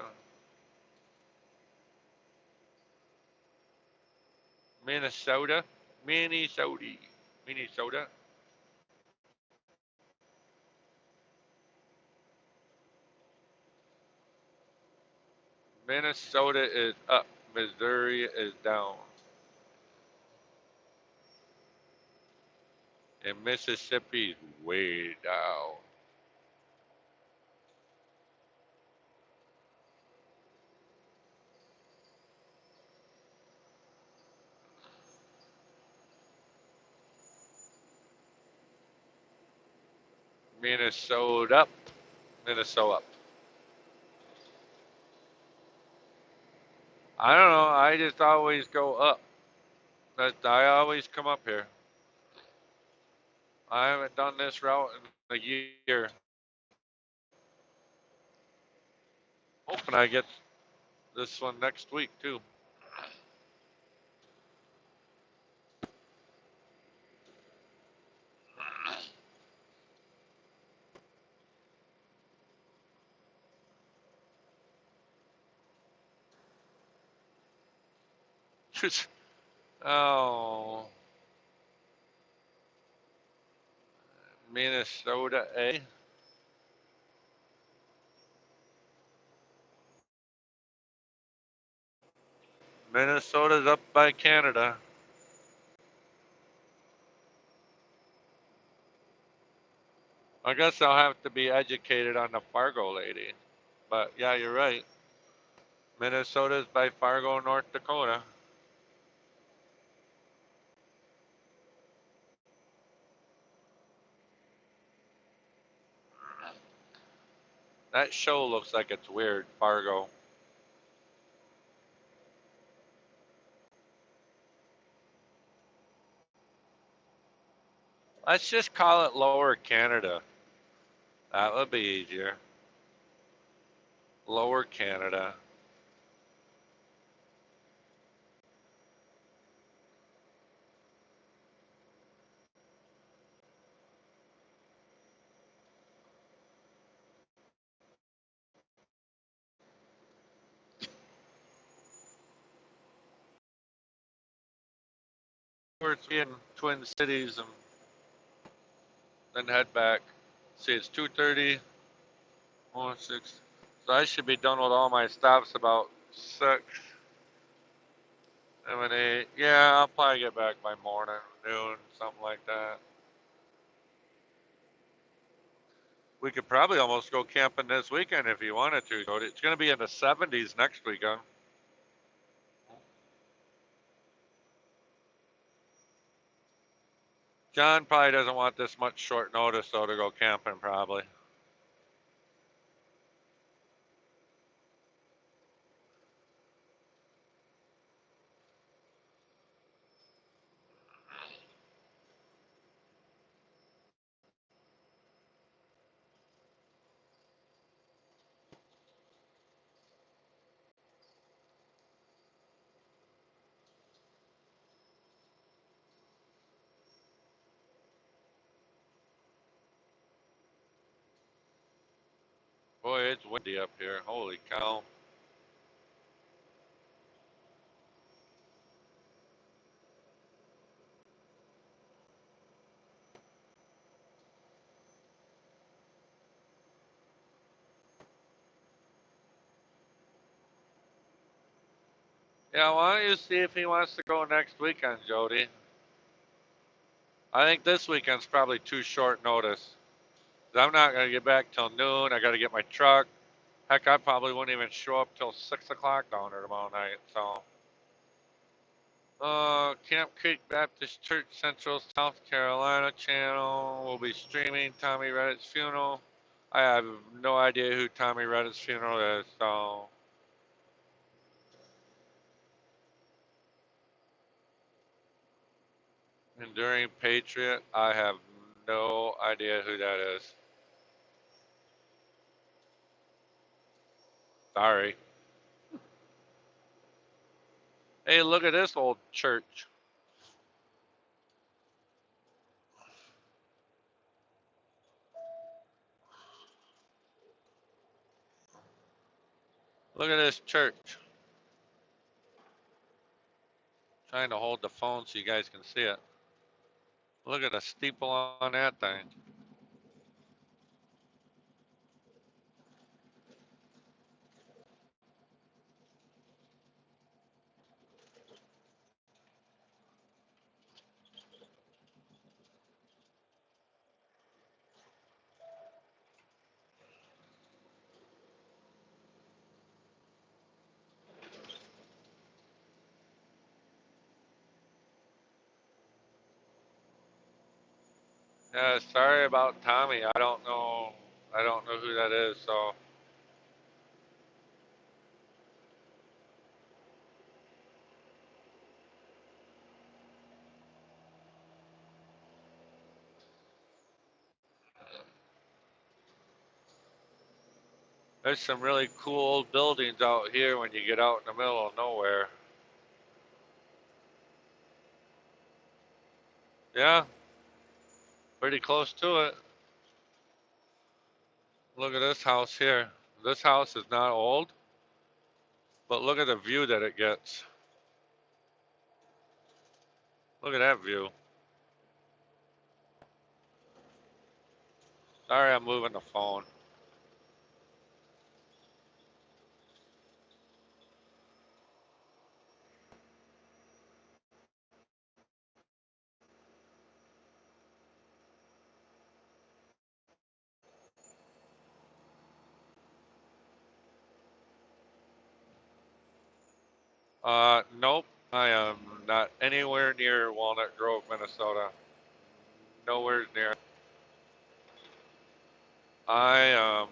Speaker 1: Minnesota, Minnesota, Minnesota. Minnesota is up, Missouri is down, and Mississippi's way down. Minnesota up, Minnesota up. I don't know. I just always go up. I always come up here. I haven't done this route in a year. Hoping I get this one next week too. Oh, Minnesota A. Minnesota's up by Canada. I guess I'll have to be educated on the Fargo lady. But yeah, you're right. Minnesota's by Fargo, North Dakota. That show looks like it's weird, Fargo. Let's just call it Lower Canada. That would be easier. Lower Canada. We're in Twin Cities and then head back. See, it's 2:30. 6. So I should be done with all my stops about 6. 7, 8. Yeah, I'll probably get back by morning, noon, something like that. We could probably almost go camping this weekend if you wanted to. It's going to be in the 70s next weekend. John probably doesn't want this much short notice though to go camping probably. Boy, it's windy up here. Holy cow. Yeah, why don't you see if he wants to go next weekend, Jody? I think this weekend's probably too short notice. I'm not going to get back till noon. I got to get my truck. Heck, I probably wouldn't even show up till 6 o'clock down there tomorrow night. So, Camp Creek Baptist Church Central South Carolina channel will be streaming Tommy Reddit's funeral. I have no idea who Tommy Reddit's funeral is, so. Enduring Patriot, I have no idea who that is. Sorry. Hey, look at this old church. Look at this church. Trying to hold the phone so you guys can see it. Look at the steeple on that thing. Yeah, sorry about Tommy. I don't know. I don't know who that is. So there's some really cool old buildings out here when you get out in the middle of nowhere. Yeah, pretty close to it. Look at this house here. This house is not old, but look at the view that it gets. Look at that view. Sorry, I'm moving the phone. Nope. I am not anywhere near Walnut Grove, Minnesota. Nowhere near. I am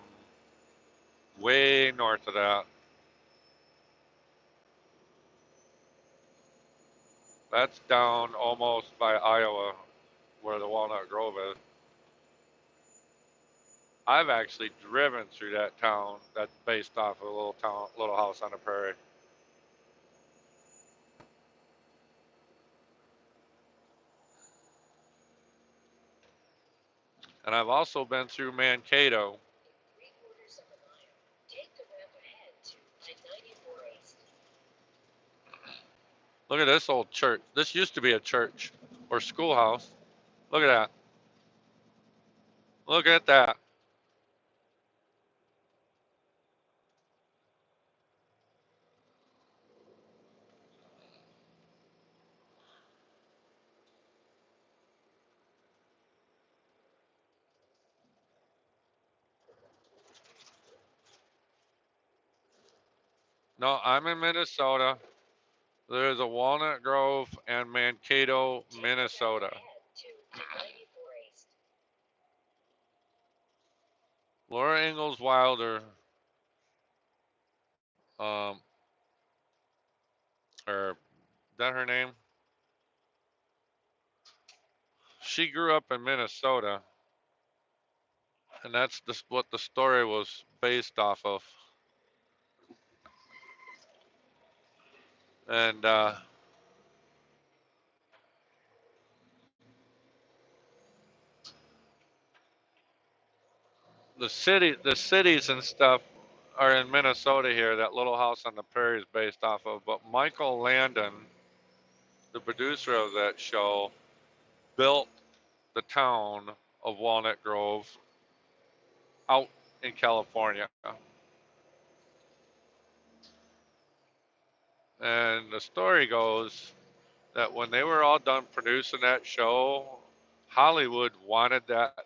Speaker 1: way north of that. That's down almost by Iowa, where the Walnut Grove is. I've actually driven through that town that's based off of a little town, little house on the prairie. And I've also been through Mankato.
Speaker 2: Three-quarters of a mile. Take the ramp ahead to I-94 East.
Speaker 1: Look at this old church. This used to be a church or schoolhouse. Look at that. Look at that. No, I'm in Minnesota. There's a Walnut Grove and Mankato,
Speaker 2: Take the ramp
Speaker 1: Minnesota.
Speaker 2: ahead to I-94 East.
Speaker 1: Laura Ingalls Wilder, um, or is that her name? She grew up in Minnesota, and that's what the story was based off of. And the cities and stuff are in Minnesota here. That little house on the prairie is based off of. But Michael Landon, the producer of that show, built the town of Walnut Grove out in California. And the story goes that when they were all done producing that show, Hollywood wanted that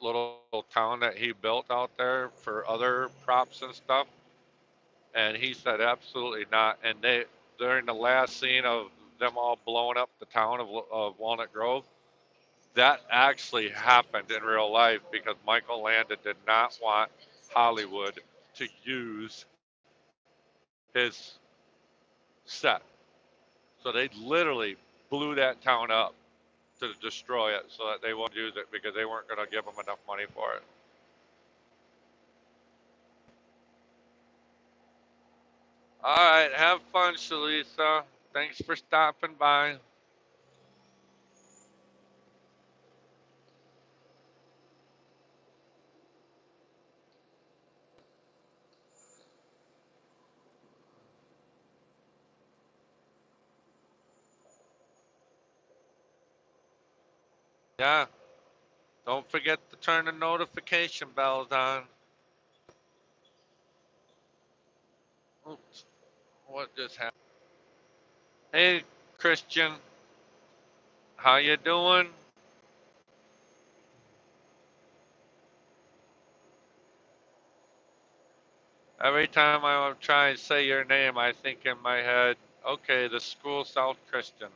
Speaker 1: little town that he built out there for other props and stuff. And he said absolutely not. And they, during the last scene of them all blowing up the town of Walnut Grove, that actually happened in real life because Michael Landon did not want Hollywood to use his set. So they literally blew that town up to destroy it so that they won't use it because they weren't going to give them enough money for it. All right, have fun, Shalisa. Thanks for stopping by. Yeah, don't forget to turn the notification bells on. Oops, what just happened? Hey, Christian, how you doing? Every time I try and say your name, I think in my head, okay, the school South Christian.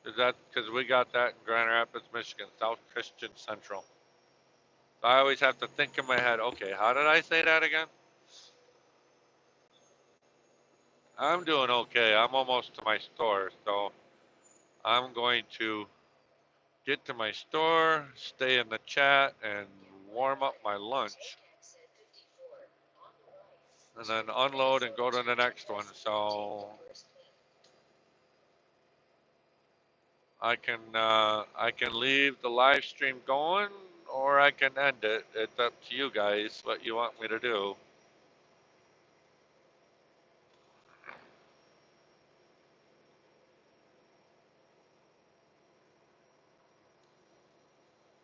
Speaker 1: Is that because we got that in Grand Rapids, Michigan, South Christian Central? So I always have to think in my head, okay, how did I say that again? I'm doing okay. I'm almost to my store, so I'm going to get to my store, stay in the chat, and warm up my lunch, and then unload and go to the next one. So I can leave the live stream going, or I can end it. It's up to you guys what you want me to do.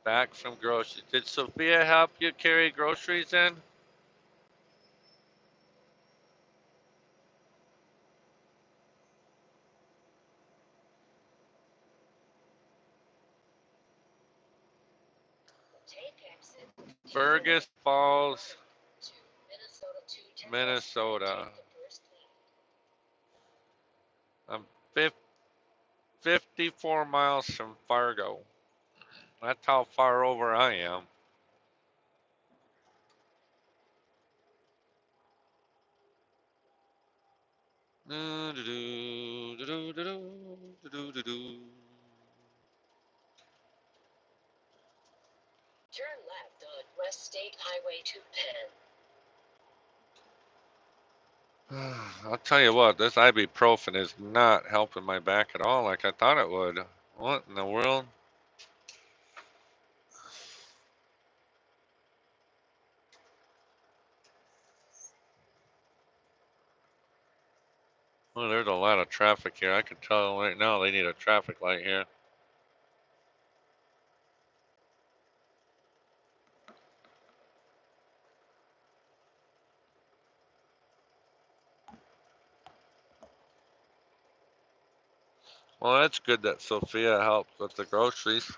Speaker 1: Back from groceries. Did Sophia help you carry groceries in? Fergus Falls, Minnesota. I'm 54 miles from Fargo. That's how far over I am.
Speaker 2: Turn left on West State Highway 210.
Speaker 1: I'll tell you what, this ibuprofen is not helping my back at all like I thought it would. What in the world? Well, there's a lot of traffic here. I can tell right now they need a traffic light here. Well, that's good that Sophia helped with the groceries.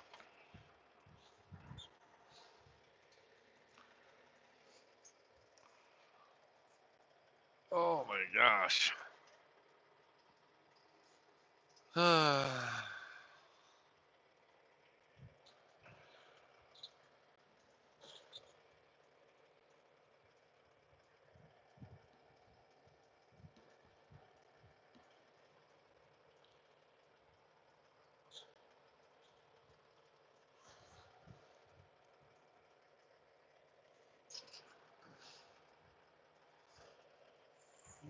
Speaker 1: Oh my gosh.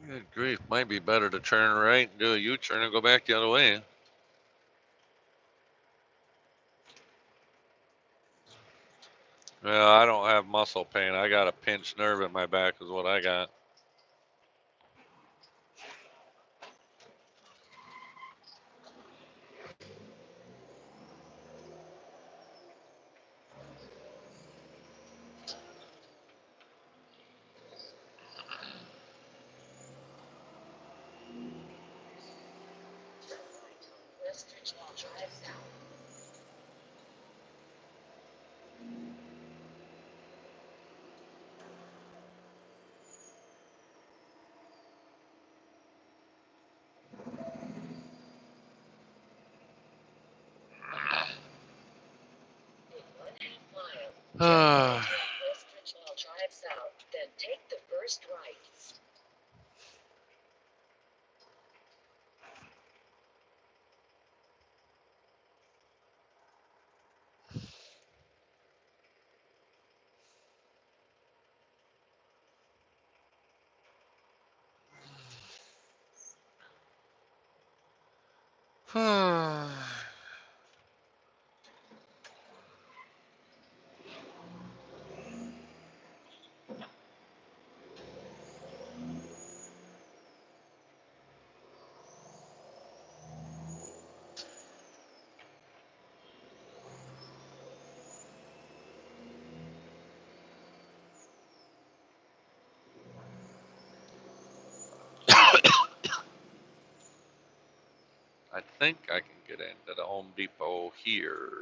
Speaker 1: Good grief, might be better to turn right and do a U-turn and go back the other way. Well, I don't have muscle pain. I got a pinched nerve in my back is what I got.
Speaker 2: Westridge Drive South. In 1/2 mile, Westridge Drive South, then take the first right.
Speaker 1: I think I can get into the Home Depot here.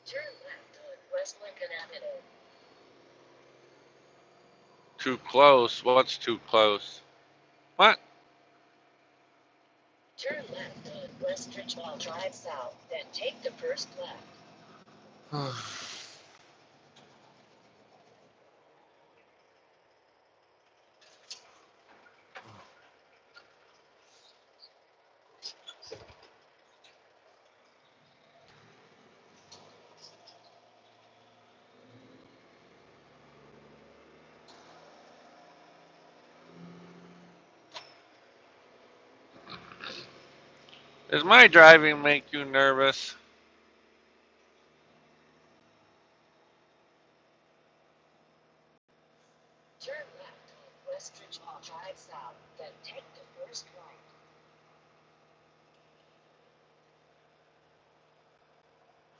Speaker 2: Turn left on West Lincoln Avenue.
Speaker 1: Too close. What's too close? What?
Speaker 2: Turn left on West Ridgewell Drive South, then take the first left.
Speaker 1: Does my driving make you nervous?
Speaker 2: Turn left on West Ridgewell Drive South, then take the first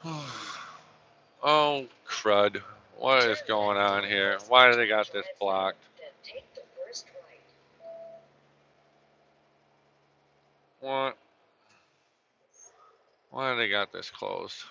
Speaker 2: right.
Speaker 1: Oh, crud. What is going on here? Why do they got this blocked?
Speaker 2: Then take the first right.
Speaker 1: What? Why do they got this closed?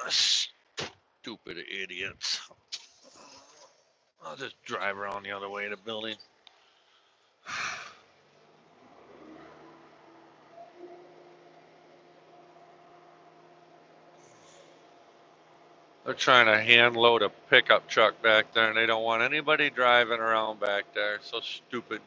Speaker 1: Stupid idiots. I'll just drive around the other way of the building. They're trying to hand load a pickup truck back there and they don't want anybody driving around back there. So stupid.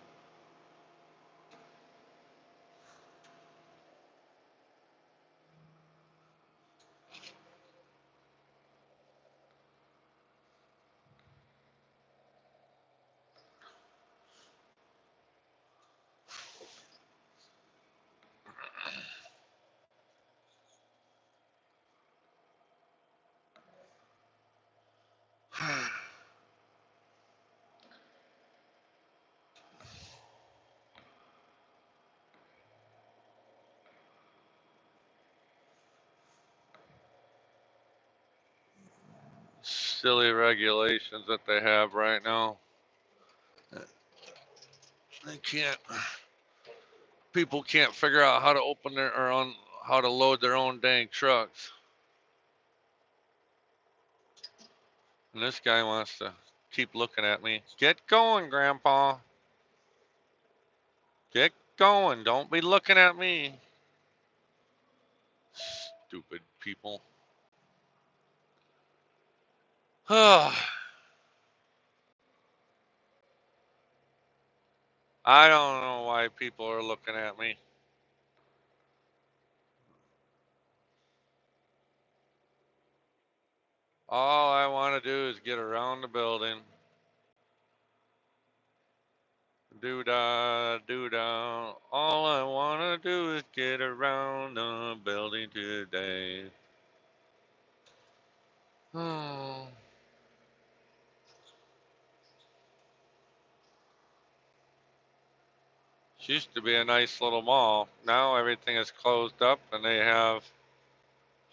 Speaker 1: Silly regulations that they have right now. They can't. People can't figure out how to open their or on how to load their own dang trucks. And this guy wants to keep looking at me. Get going, Grandpa. Get going. Don't be looking at me. Stupid people. I don't know why people are looking at me. All I want to do is get around the building. Do-da, do-da. All I want to do is get around the building today. Oh. It used to be a nice little mall. Now everything is closed up and they have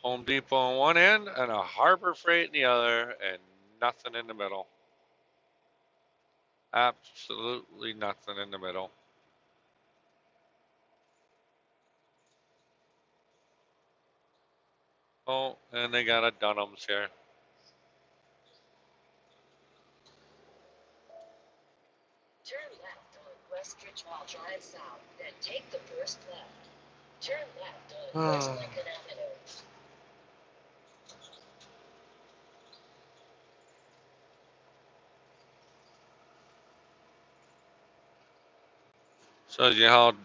Speaker 1: Home Depot on one end and a Harbor Freight in the other and nothing in the middle. Absolutely nothing in the middle. Oh, and they got a Dunham's here.
Speaker 2: Westridge Mall Drive south, then take the first left. Turn left on West Lincoln Avenue.
Speaker 1: Shows you how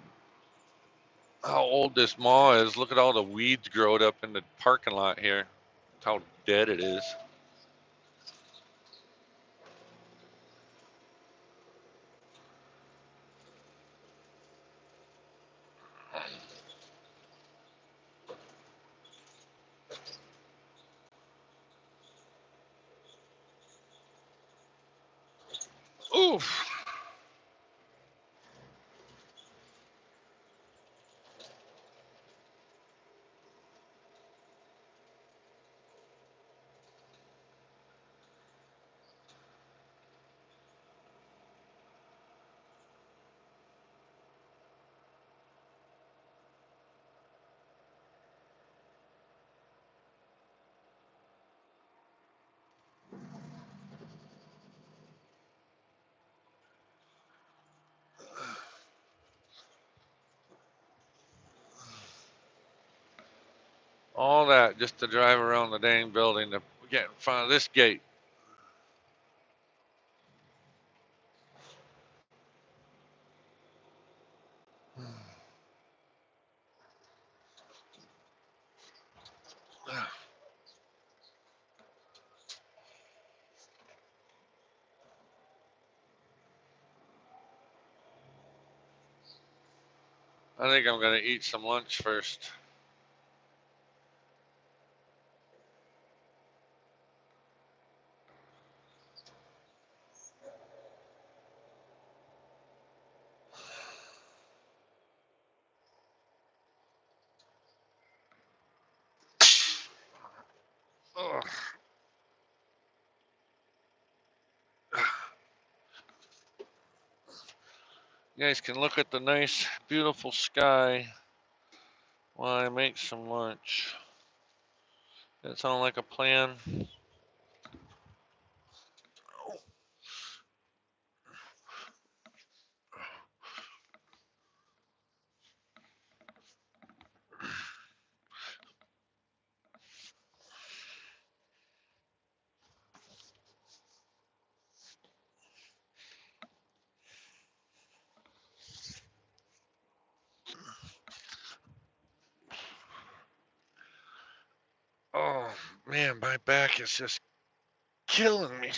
Speaker 1: old this mall is. Look at all the weeds growed up in the parking lot here. How dead it is. Oof. All that just to drive around the dang building to get in front of this gate. I think I'm gonna eat some lunch first. Ugh. You guys can look at the nice, beautiful sky while I make some lunch. That sound like a plan? Oh man, my back is just killing me.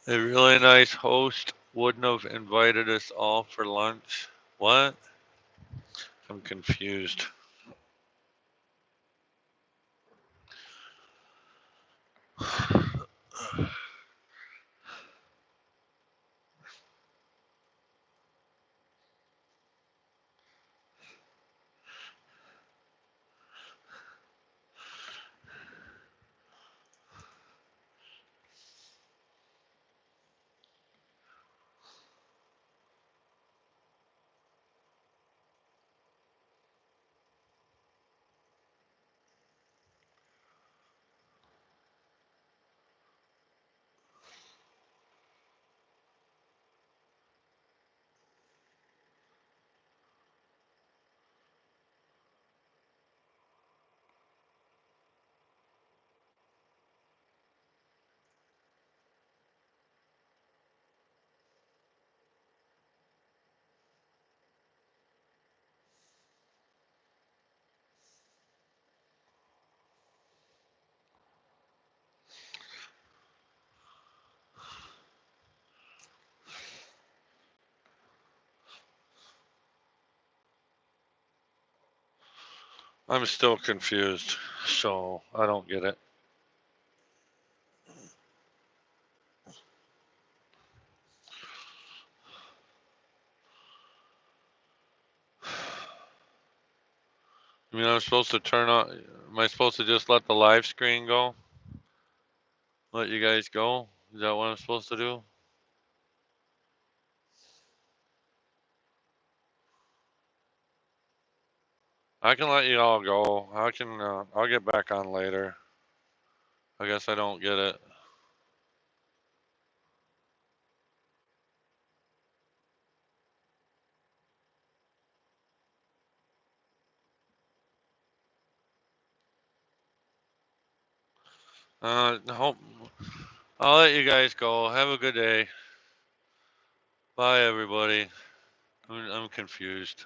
Speaker 1: A really nice host wouldn't have invited us all for lunch. What? I'm confused. I'm still confused, so I don't get it. I mean, I'm supposed to turn on, am I supposed to just let the live screen go? Let you guys go? Is that what I'm supposed to do? I can let you all go. I'll get back on later. I guess I don't get it. Hope I'll let you guys go. Have a good day. Bye, everybody. I'm confused.